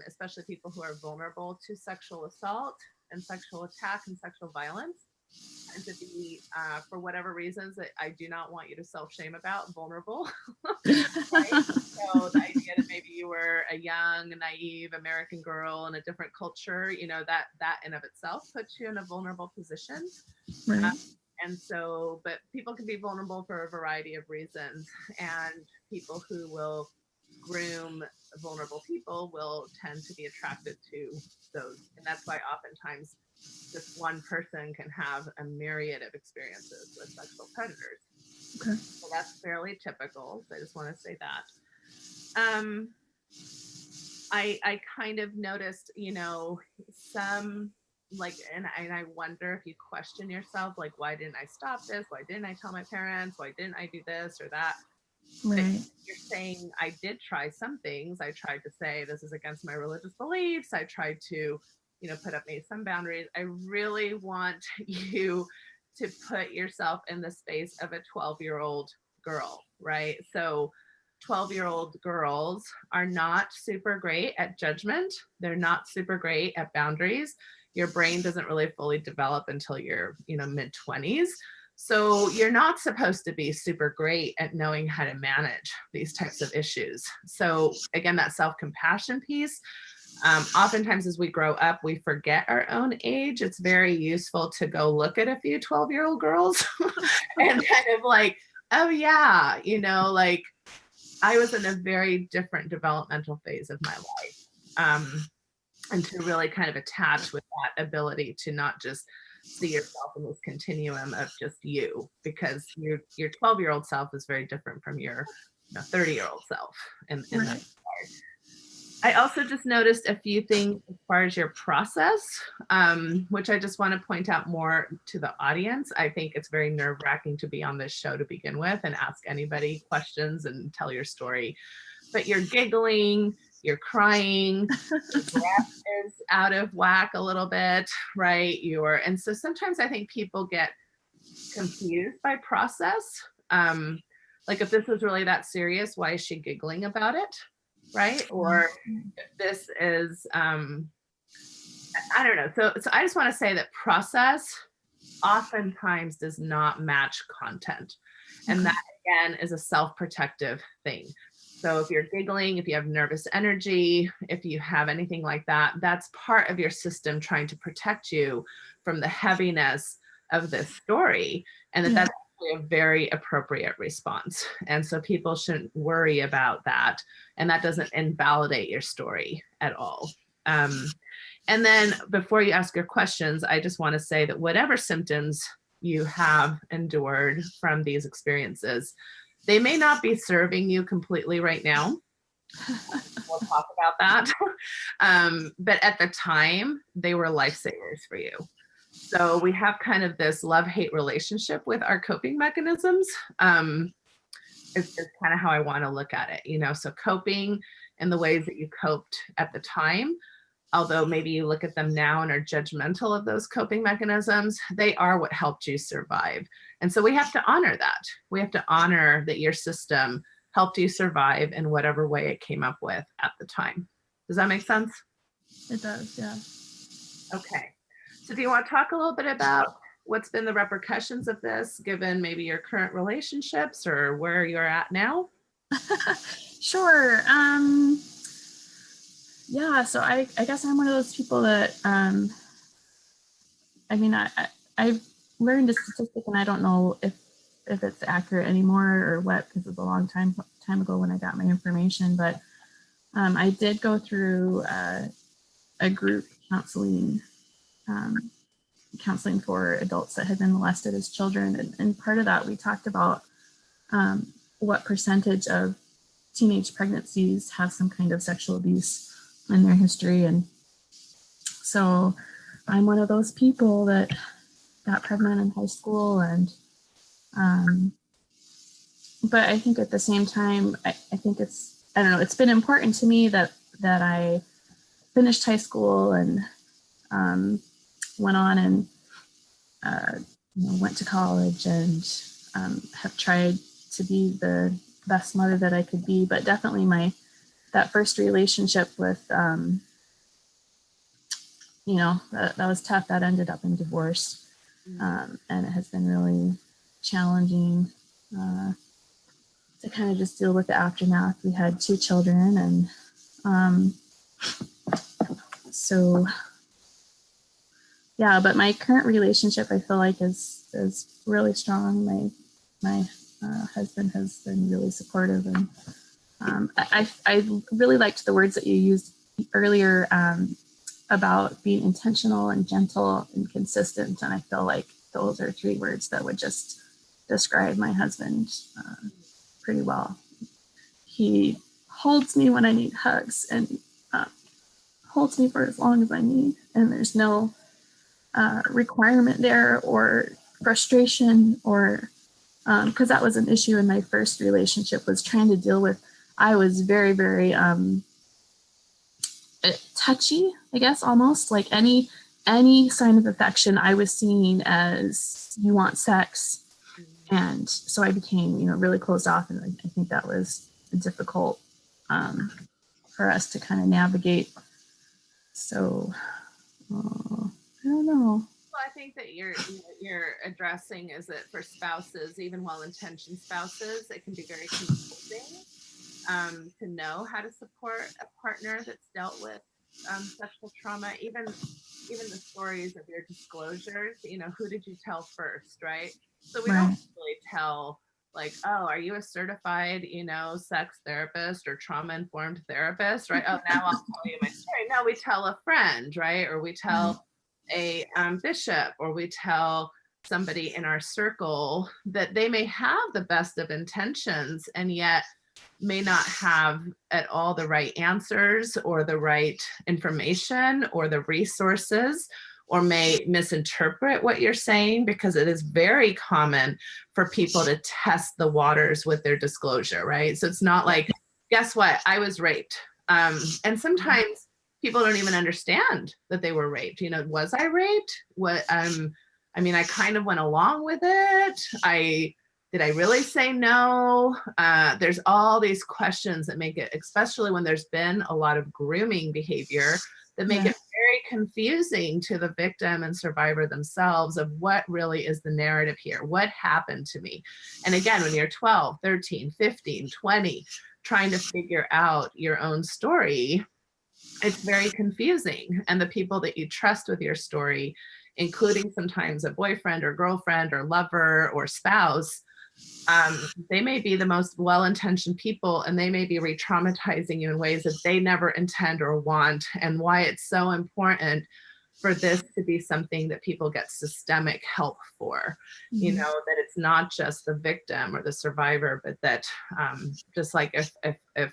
especially people who are vulnerable to sexual assault and sexual attack and sexual violence, and to be, for whatever reasons that I do not want you to self-shame about, vulnerable. Right? So the idea that maybe you were a young, naive American girl in a different culture, you know, that in of itself puts you in a vulnerable position. Right. And so, but people can be vulnerable for a variety of reasons, and people who will groom vulnerable people will tend to be attracted to those. And that's why oftentimes just one person can have a myriad of experiences with sexual predators. Okay. So that's fairly typical. So I just want to say that. I kind of noticed, you know, some like, and I wonder if you question yourself, like, why didn't I stop this? Why didn't I tell my parents? Why didn't I do this or that? Right. You're saying I did try some things. I tried to say this is against my religious beliefs. I tried to, you know, put up some boundaries. I really want you to put yourself in the space of a 12-year-old girl, right? So 12-year-old girls are not super great at judgment. They're not super great at boundaries. Your brain doesn't really fully develop until you're, you know, mid-20s. So you're not supposed to be super great at knowing how to manage these types of issues. So again, that self-compassion piece, Oftentimes as we grow up, we forget our own age. It's very useful to go look at a few 12-year-old girls and kind of like, oh yeah, like I was in a very different developmental phase of my life. And to really kind of attach with that ability to not just see yourself in this continuum of just you, because your 12-year-old self is very different from your 30-year-old self. And Right. that's hard. I also just noticed a few things as far as your process, which I just want to point out more to the audience. I think it's very nerve-wracking to be on this show to begin with and ask anybody questions and tell your story. But you're giggling, you're crying, your breath is out of whack a little bit, right? And so sometimes I think people get confused by process. Like if this was really that serious, why is she giggling about it? Right? Or this is, I don't know. So I just want to say that process oftentimes does not match content. And that again is a self-protective thing. So if you're giggling, if you have nervous energy, if you have anything like that, that's part of your system trying to protect you from the heaviness of this story. And that's actually a very appropriate response. And so people shouldn't worry about that. And that doesn't invalidate your story at all. And then before you ask your questions, I just want to say that whatever symptoms you have endured from these experiences, they may not be serving you completely right now. We'll talk about that. But at the time, they were lifesavers for you. So we have kind of this love-hate relationship with our coping mechanisms. It's kind of how I want to look at it, so coping and the ways that you coped at the time, although maybe you look at them now and are judgmental of those coping mechanisms, they are what helped you survive. And so we have to honor that. We have to honor that your system helped you survive in whatever way it came up with at the time. Does that make sense? It does, yeah. Okay. So do you want to talk a little bit about what's been the repercussions of this, given maybe your current relationships or where you're at now? Sure. Yeah, so I guess I'm one of those people that, I've learned a statistic, and I don't know if it's accurate anymore or what, because it was a long time ago when I got my information, but I did go through a group counseling for adults that had been molested as children. And part of that, we talked about what percentage of teenage pregnancies have some kind of sexual abuse in their history. And so I'm one of those people that got pregnant in high school. And but I think at the same time, I think it's been important to me that I finished high school and went on and went to college and have tried to be the best mother that I could be. But definitely that first relationship with that was tough. That ended up in divorce, and it has been really challenging to kind of just deal with the aftermath. We had 2 children, and so yeah. But my current relationship, I feel like, is really strong. My husband has been really supportive, and I really liked the words that you used earlier about being intentional and gentle and consistent. And I feel like those are 3 words that would just describe my husband pretty well. He holds me when I need hugs and holds me for as long as I need. And there's no requirement there or frustration or because that was an issue in my first relationship, was trying to deal with. I was very, very touchy, I guess, almost like any sign of affection I was seeing as you want sex. And so I became, really closed off. And I think that was difficult for us to kind of navigate. So I don't know. Well, I think that you're addressing is that for spouses, even well-intentioned spouses, it can be very confusing to know how to support a partner that's dealt with sexual trauma, even the stories of your disclosures, who did you tell first, right? So we don't really tell like, oh, are you a certified, sex therapist or trauma-informed therapist, right? Oh, now I'll tell you my story. No, we tell a friend, right? Or we tell a bishop, or we tell somebody in our circle that they may have the best of intentions and yet may not have at all the right answers or the right information or the resources, or may misinterpret what you're saying, because it is very common for people to test the waters with their disclosure, right? So it's not like, guess what, I was raped. And sometimes people don't even understand that they were raped. Was I raped? What? I mean, I kind of went along with it. Did I really say no? There's all these questions that make it, especially when there's been a lot of grooming behavior, that make it very confusing to the victim and survivor themselves of what really is the narrative here. What happened to me? And again, when you're 12, 13, 15, 20, trying to figure out your own story, it's very confusing. And the people that you trust with your story, including sometimes a boyfriend or girlfriend or lover or spouse, they may be the most well-intentioned people, and they may be re-traumatizing you in ways that they never intend or want, and why it's so important for this to be something that people get systemic help for, that it's not just the victim or the survivor, but that just like if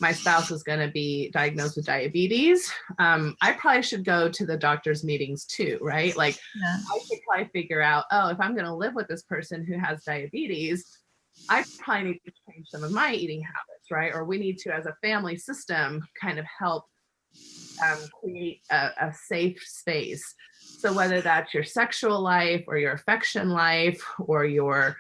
my spouse was going to be diagnosed with diabetes, I probably should go to the doctor's meetings too, right? Like I should probably figure out, oh, if I'm going to live with this person who has diabetes, I probably need to change some of my eating habits, right? Or we need to, as a family system, kind of help create a safe space. So whether that's your sexual life or your affection life or your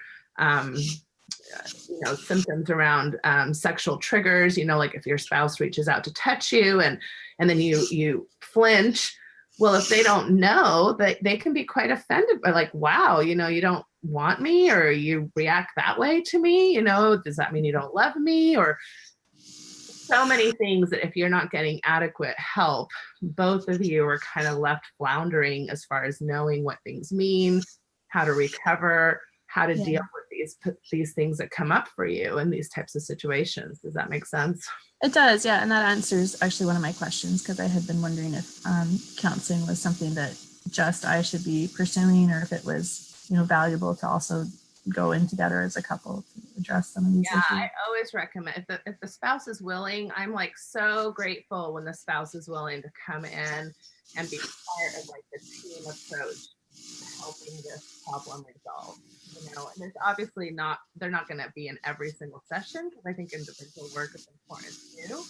symptoms around sexual triggers, like if your spouse reaches out to touch you and then you flinch, well, if they don't know, that they can be quite offended by like, wow, you don't want me, or you react that way to me, does that mean you don't love me? Or so many things that if you're not getting adequate help, both of you are kind of left floundering as far as knowing what things mean, how to recover, how to deal with these things that come up for you in these types of situations. Does that make sense? It does, yeah. And that answers actually one of my questions, because I had been wondering if counseling was something that just I should be pursuing, or if it was, valuable to also go in together as a couple to address some of these issues. I always recommend if the spouse is willing. I'm like so grateful when the spouse is willing to come in and be part of like the team approach to helping this problem resolve. And there's obviously they're not going to be in every single session, because I think individual work is important too.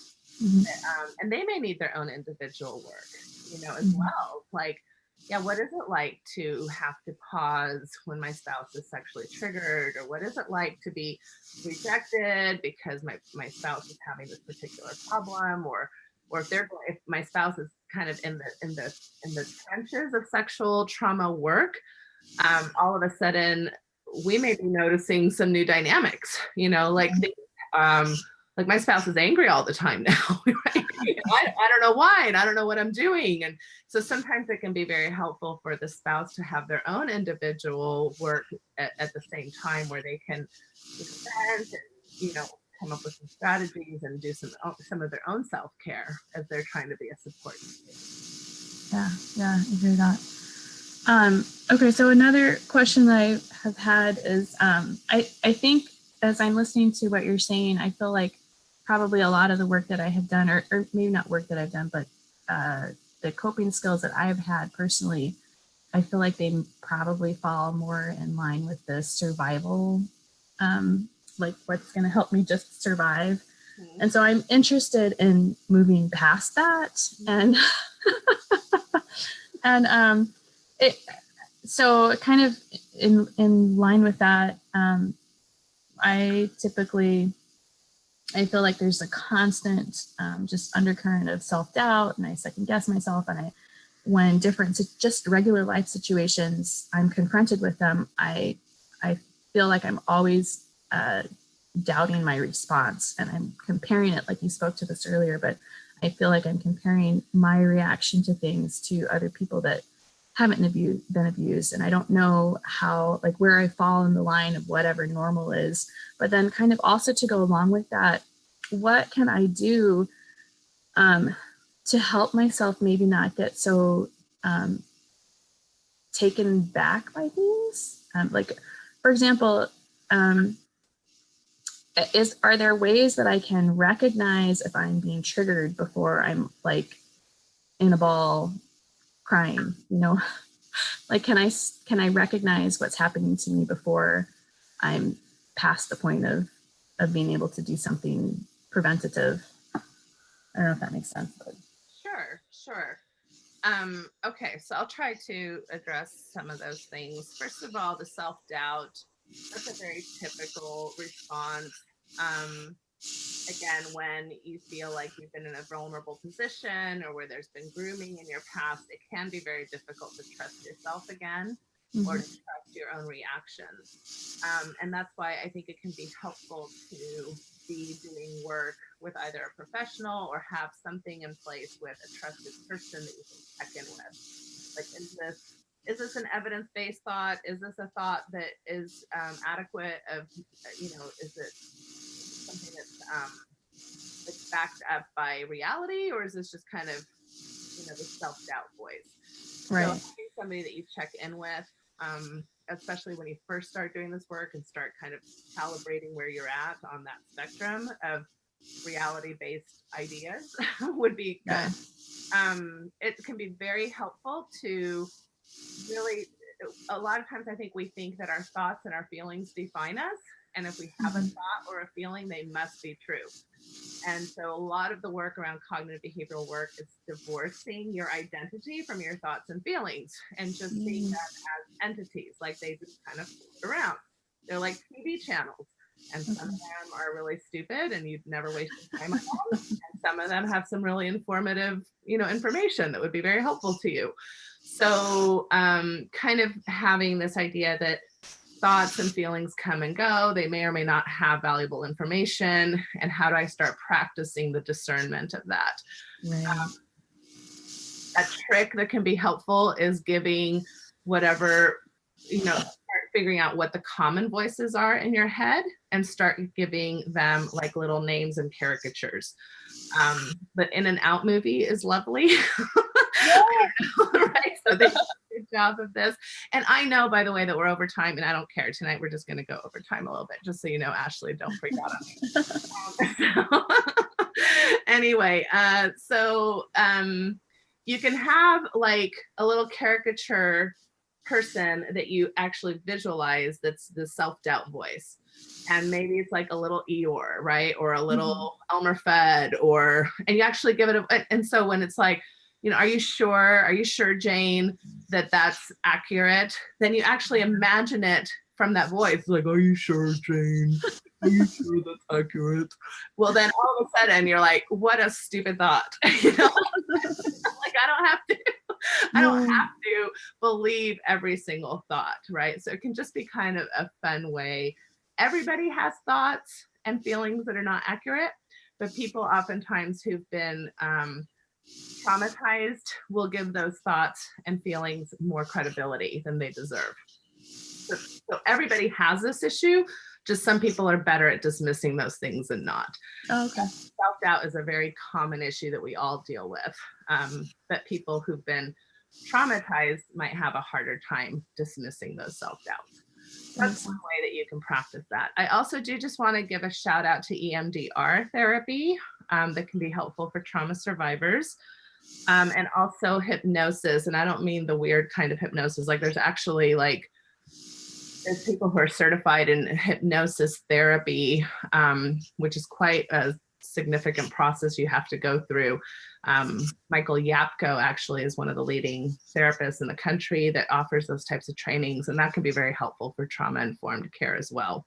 But, and they may need their own individual work, as well. Like, what is it like to have to pause when my spouse is sexually triggered? Or what is it like to be rejected because my spouse is having this particular problem? Or if my spouse is kind of in the trenches of sexual trauma work, all of a sudden we may be noticing some new dynamics, like my spouse is angry all the time now, right? I don't know why, and I don't know what I'm doing. And so sometimes it can be very helpful for the spouse to have their own individual work at the same time, where they can vent and, come up with some strategies and do some of their own self-care as they're trying to be a support. Yeah, I hear that. Okay, so another question that I have had is, I think as I'm listening to what you're saying, I feel like probably a lot of the work that I have done, or maybe not work that I've done, but the coping skills that I've had personally, I feel like they probably fall more in line with the survival, like what's going to help me just survive. And so I'm interested in moving past that. And so kind of in line with that, I feel like there's a constant just undercurrent of self-doubt, and I second guess myself. And when just regular life situations, I'm confronted with them, I feel like I'm always doubting my response, and I'm comparing it, like you spoke to this earlier, but I feel like I'm comparing my reaction to things to other people that haven't been abused. And I don't know how, like, where I fall in the line of whatever normal is. But then kind of also to go along with that, what can I do to help myself maybe not get so taken back by things? Like, for example, are there ways that I can recognize if I'm being triggered before I'm like in a ball crying, you know? Like, can I recognize what's happening to me before I'm past the point of being able to do something preventative? I don't know if that makes sense. But. Sure. Okay, so I'll try to address some of those things. First of all, the self-doubt, that's a very typical response. Again, when you feel like you've been in a vulnerable position or where there's been grooming in your past, it can be very difficult to trust yourself again or to trust your own reactions. And that's why I think it can be helpful to be doing work with either a professional or have something in place with a trusted person that you can check in with. Like, is this an evidence-based thought? Is this a thought that is adequate of, is it something that's backed up by reality, or is this just kind of, the self-doubt voice? Right. So having somebody that you check in with, especially when you first start doing this work and start kind of calibrating where you're at on that spectrum of reality-based ideas would be good. It can be very helpful to really, a lot of times I think we think that our thoughts and our feelings define us. And if we have a thought or a feeling, they must be true. And so a lot of the work around cognitive behavioral work is divorcing your identity from your thoughts and feelings and just seeing them as entities, like they just kind of float around. They're like TV channels. And some of them are really stupid and you'd never waste your time on them. And some of them have some really informative, information that would be very helpful to you. So kind of having this idea that thoughts and feelings come and go, they may or may not have valuable information, and how do I start practicing the discernment of that? Right. A trick that can be helpful is giving whatever, start figuring out what the common voices are in your head and start giving them like little names and caricatures. The In and Out movie is lovely. Right? So they did a good job of this. And I know, by the way, that we're over time, and I don't care. Tonight we're just going to go over time a little bit, just so you know, Ashley, don't freak out on me. Anyway, you can have like a little caricature person that you actually visualize that's the self-doubt voice. And maybe it's like a little Eeyore, right? Or a little Elmer Fudd, and you actually give it and so when it's like, are you sure, Jane, that that's accurate? Then you actually imagine it from that voice. Like, are you sure, Jane? Are you sure that's accurate? Well, then all of a sudden you're like, what a stupid thought. Like, I don't have to believe every single thought, right? So it can just be kind of a fun way. Everybody has thoughts and feelings that are not accurate, but people oftentimes who've been traumatized will give those thoughts and feelings more credibility than they deserve. So everybody has this issue, just some people are better at dismissing those things than not. Oh, okay. Self-doubt is a very common issue that we all deal with, but people who've been traumatized might have a harder time dismissing those self-doubts. That's one way that you can practice that. I also do just want to give a shout out to EMDR therapy that can be helpful for trauma survivors. And also hypnosis. And I don't mean the weird kind of hypnosis. Like there's actually there's people who are certified in hypnosis therapy, which is quite a significant process you have to go through. Michael Yapko actually is one of the leading therapists in the country that offers those types of trainings, and that can be very helpful for trauma-informed care as well.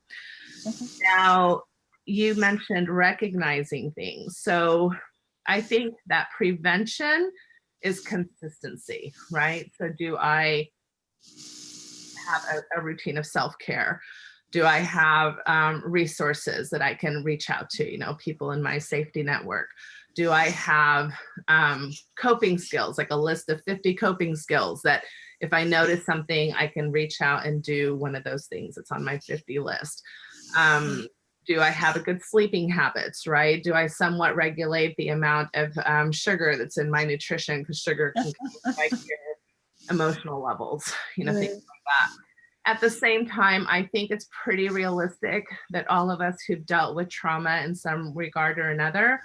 Now, you mentioned recognizing things. So I think that prevention is consistency, right? So do I have a routine of self-care? Do I have resources that I can reach out to, people in my safety network? Do I have coping skills, like a list of 50 coping skills that if I notice something, I can reach out and do one of those things that's on my 50 list? Do I have a good sleeping habits, right? Do I somewhat regulate the amount of sugar that's in my nutrition? Because sugar can spike your emotional levels, things like that. At the same time, I think it's pretty realistic that all of us who've dealt with trauma in some regard or another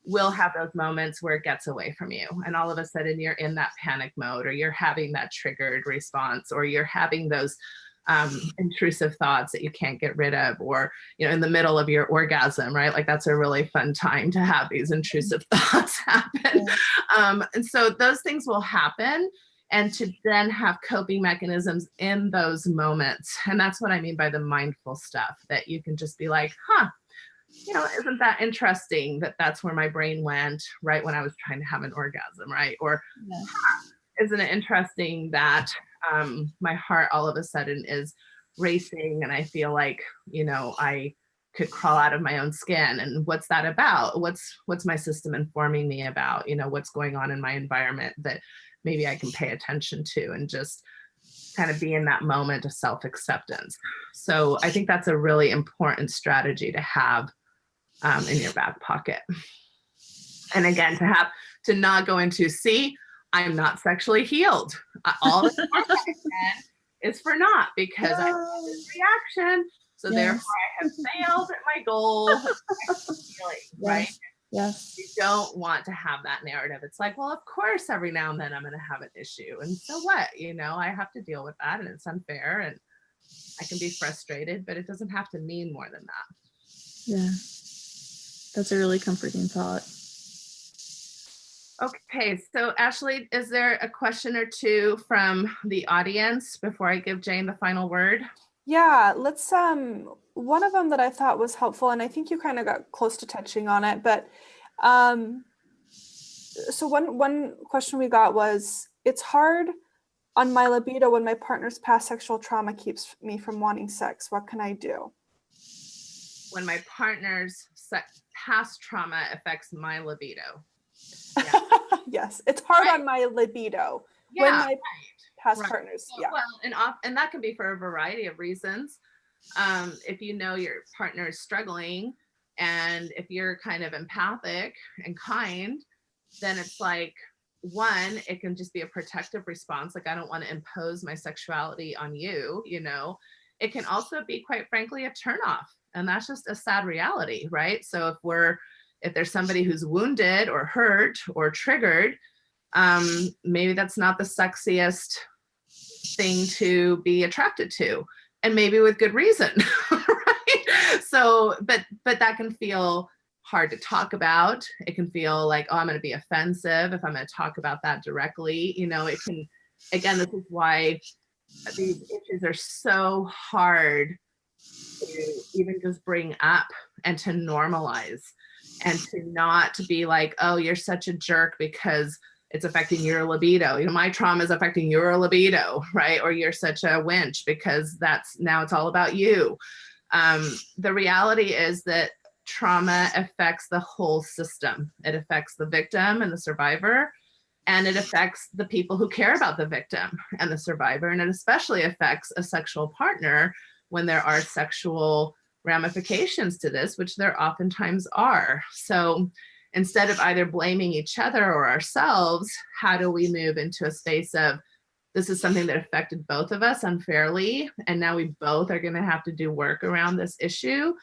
will have those moments where it gets away from you. And all of a sudden you're in that panic mode, or you're having that triggered response, or you're having those intrusive thoughts that you can't get rid of, or in the middle of your orgasm, right? Like that's a really fun time to have these intrusive thoughts happen. And so those things will happen, and to then have coping mechanisms in those moments. And that's what I mean by the mindful stuff, that you can just be like, isn't that interesting that that's where my brain went right when I was trying to have an orgasm, right? Or isn't it interesting that my heart all of a sudden is racing and I feel like, I could crawl out of my own skin. And what's that about? What's my system informing me about? What's going on in my environment that maybe I can pay attention to, and just kind of be in that moment of self-acceptance. So I think that's a really important strategy to have in your back pocket. And again, to not go into, see, I'm not sexually healed. All the work I said is for naught because I had this reaction. So therefore I have failed at my goal. Right? Yes. You don't want to have that narrative. It's like, well, of course, every now and then I'm going to have an issue. And so what? I have to deal with that, and it's unfair, and I can be frustrated, but it doesn't have to mean more than that. Yeah. That's a really comforting thought. Okay, so Ashley, is there a question or two from the audience before I give Jane the final word? Yeah, let's one of them that I thought was helpful, and I think you kind of got close to touching on it, but so one question we got was, it's hard on my libido when my partner's past sexual trauma keeps me from wanting sex. What can I do? When my partner's past trauma affects my libido. Yeah. Yes, it's hard on my libido when my past partners. So, well, and that can be for a variety of reasons. If your partner is struggling, and if you're kind of empathic and kind, then it's like, one, it can just be a protective response. Like, I don't want to impose my sexuality on you, It can also be, quite frankly, a turnoff. And that's just a sad reality, right? So if there's somebody who's wounded or hurt or triggered, maybe that's not the sexiest thing to be attracted to, and maybe with good reason, right? So, but that can feel hard to talk about. It can feel like, oh, I'm going to be offensive if I'm going to talk about that directly. It can, again, this is why these issues are so hard to even just bring up and to normalize, and to not to be like, oh, you're such a jerk because it's affecting your libido. My trauma is affecting your libido, right? Or you're such a winch because now it's all about you. The reality is that trauma affects the whole system. It affects the victim and the survivor, and it affects the people who care about the victim and the survivor. And it especially affects a sexual partner when there are sexual ramifications to this, which there oftentimes are. So instead of either blaming each other or ourselves, how do we move into a space of, this is something that affected both of us unfairly, and now we both are going to have to do work around this issue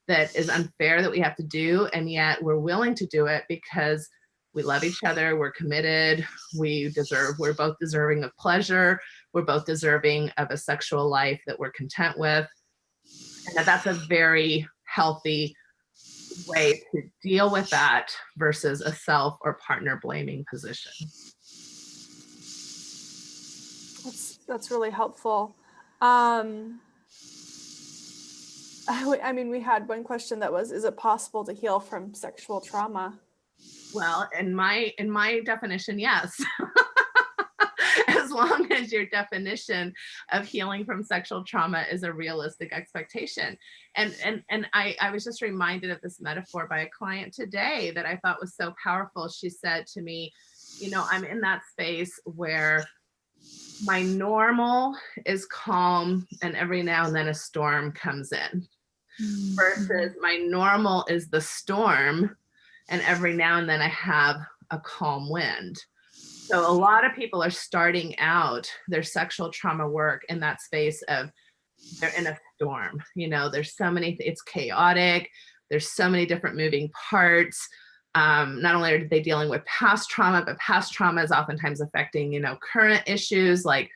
that is unfair that we have to do, and yet we're willing to do it because we love each other, we're committed, we're both deserving of pleasure, we're both deserving of a sexual life that we're content with. And that's a very healthy way to deal with that versus a self or partner blaming position. That's really helpful. I mean, we had one question that was, is it possible to heal from sexual trauma? Well, in my definition, yes. As long as your definition of healing from sexual trauma is a realistic expectation. And I was just reminded of this metaphor by a client today that I thought was so powerful. She said to me, you know, I'm in that space where my normal is calm and every now and then a storm comes in, versus my normal is the storm and every now and then I have a calm wind. So a lot of people are starting out their sexual trauma work in that space of they're in a storm. You know, there's so many, it's chaotic. There's so many different moving parts. Not only are they dealing with past trauma, but past trauma is oftentimes affecting, you know, current issues like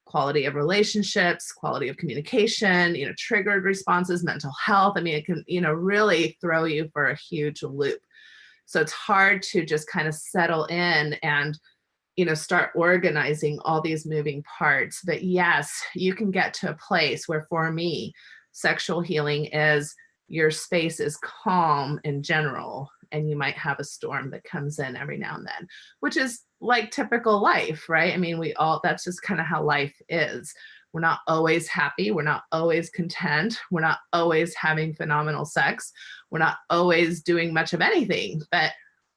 quality of relationships, quality of communication, you know, triggered responses, mental health. I mean, it can, you know, really throw you for a huge loop. So it's hard to just kind of settle in and, you know, start organizing all these moving parts. But yes, you can get to a place where, for me, sexual healing is your space is calm in general, and you might have a storm that comes in every now and then, which is like typical life, right? I mean, that's just kind of how life is. We're not always happy. We're not always content. We're not always having phenomenal sex. We're not always doing much of anything, but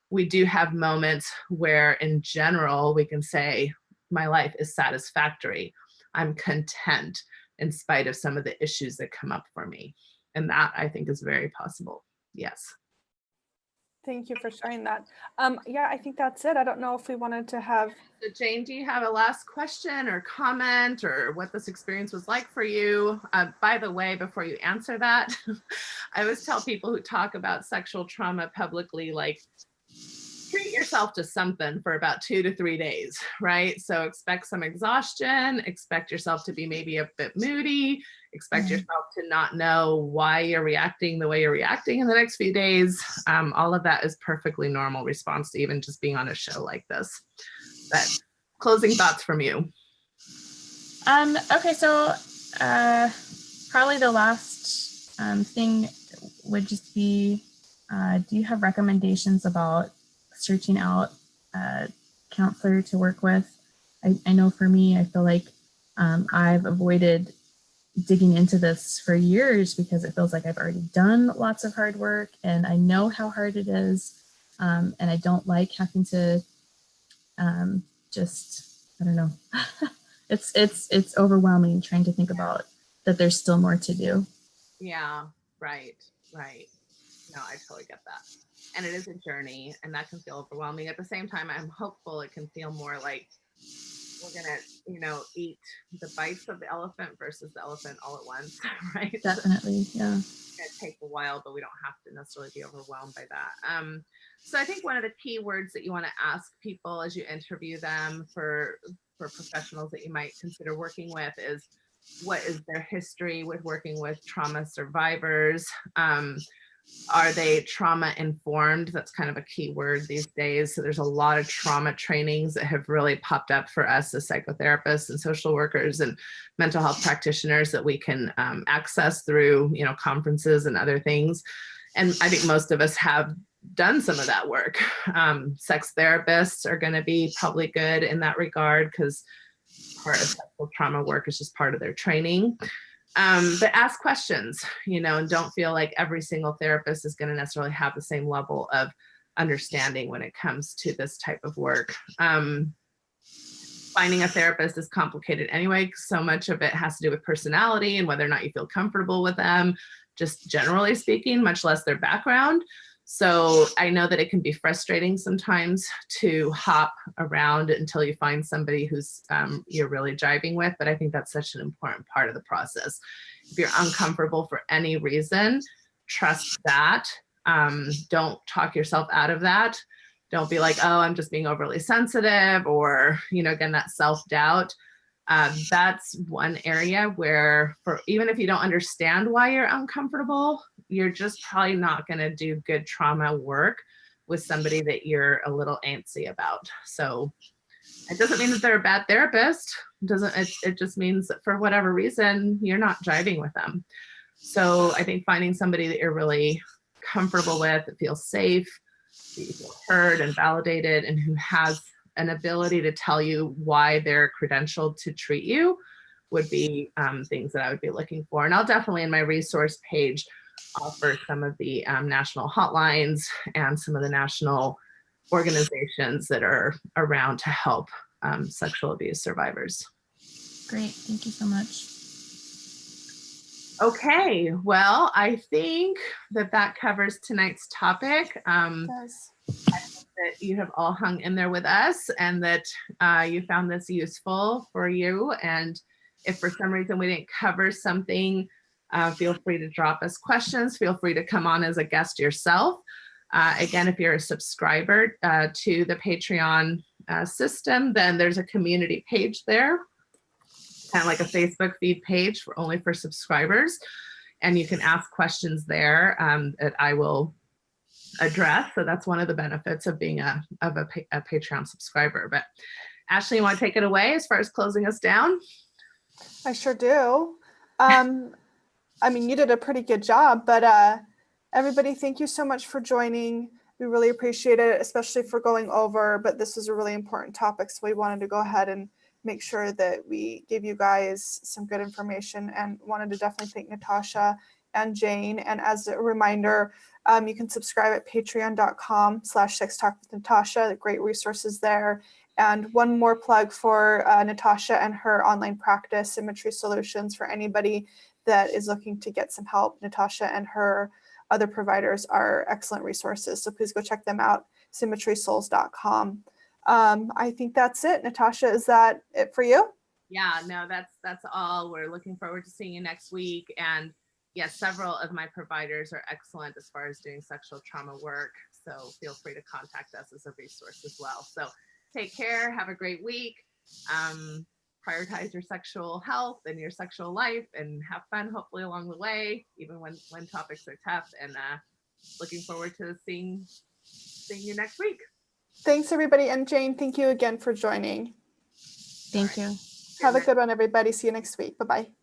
we do have moments where in general, we can say, my life is satisfactory. I'm content in spite of some of the issues that come up for me. And that, I think, is very possible. Yes. Thank you for sharing that. Yeah, I think that's it. I don't know if we wanted to have. So Jane, do you have a last question or comment or what this experience was like for you? By the way, before you answer that, I always tell people who talk about sexual trauma publicly, like, treat yourself to something for about 2 to 3 days, right? So expect some exhaustion, expect yourself to be maybe a bit moody, expect yourself to not know why you're reacting the way you're reacting in the next few days. All of that is perfectly normal response to even just being on a show like this. But closing thoughts from you. Okay, so probably the last thing would just be, do you have recommendations about searching out a counselor to work with? I know for me, I feel like I've avoided digging into this for years because it feels like I've already done lots of hard work and I know how hard it is. And I don't like having to just, I don't know. It's overwhelming trying to think about that there's still more to do. Yeah, right. No, I totally get that. And it is a journey and that can feel overwhelming. At the same time, I'm hopeful it can feel more like we're gonna, you know, eat the bites of the elephant versus the elephant all at once, right? Definitely, yeah. It's gonna take a while, but we don't have to necessarily be overwhelmed by that. So I think one of the key words that you want to ask people as you interview them for professionals that you might consider working with is, what is their history with working with trauma survivors? Are they trauma informed? That's kind of a key word these days. So there's a lot of trauma trainings that have really popped up for us as psychotherapists and social workers and mental health practitioners that we can access through, you know, conferences and other things. And I think most of us have done some of that work. Sex therapists are going to be probably good in that regard because part of sexual trauma work is just part of their training. But ask questions, you know, and don't feel like every single therapist is going to necessarily have the same level of understanding when it comes to this type of work. Finding a therapist is complicated anyway, because so much of it has to do with personality and whether or not you feel comfortable with them, just generally speaking, much less their background. So I know that it can be frustrating sometimes to hop around until you find somebody who's you're really jiving with, but I think that's such an important part of the process. If you're uncomfortable for any reason, trust that. Don't talk yourself out of that. Don't be like, oh, I'm just being overly sensitive, or, you know, again, that self-doubt. That's one area where, for even if you don't understand why you're uncomfortable, you're just probably not going to do good trauma work with somebody that you're a little antsy about. So it doesn't mean that they're a bad therapist. It just means that for whatever reason, you're not jiving with them. So I think finding somebody that you're really comfortable with, that feels safe, that you feel heard and validated, and who has an ability to tell you why they're credentialed to treat you would be things that I would be looking for. And I'll definitely in my resource page offer some of the national hotlines and some of the national organizations that are around to help sexual abuse survivors. Great, thank you so much. Okay, well, I think that covers tonight's topic. It does. That you have all hung in there with us and that you found this useful for you. And if for some reason we didn't cover something, feel free to drop us questions. Feel free to come on as a guest yourself. Again, if you're a subscriber to the Patreon system, then there's a community page there, kind of like a Facebook feed page only for subscribers. And you can ask questions there that I will address. So that's one of the benefits of being a Patreon subscriber. But Ashley, you want to take it away as far as closing us down? I sure do. I mean, you did a pretty good job, but everybody, thank you so much for joining. We really appreciate it, especially for going over, but this is a really important topic. So we wanted to go ahead and make sure that we gave you guys some good information, and wanted to definitely thank Natasha and Jane. And as a reminder, you can subscribe at patreon.com/sextalkwithnatasha. Great resources there. And one more plug for Natasha and her online practice, Symmetry Solutions, for anybody that is looking to get some help. Natasha and her other providers are excellent resources. So please go check them out, symmetrysouls.com. I think that's it. Natasha, is that it for you? Yeah, no, that's all. We're looking forward to seeing you next week. And yes, several of my providers are excellent as far as doing sexual trauma work. So feel free to contact us as a resource as well. So take care. Have a great week. Prioritize your sexual health and your sexual life, and have fun, hopefully, along the way, even when topics are tough. And looking forward to seeing you next week. Thanks, everybody. And Jane, thank you again for joining. Thank you. Have a good one, everybody. See you next week. Bye-bye.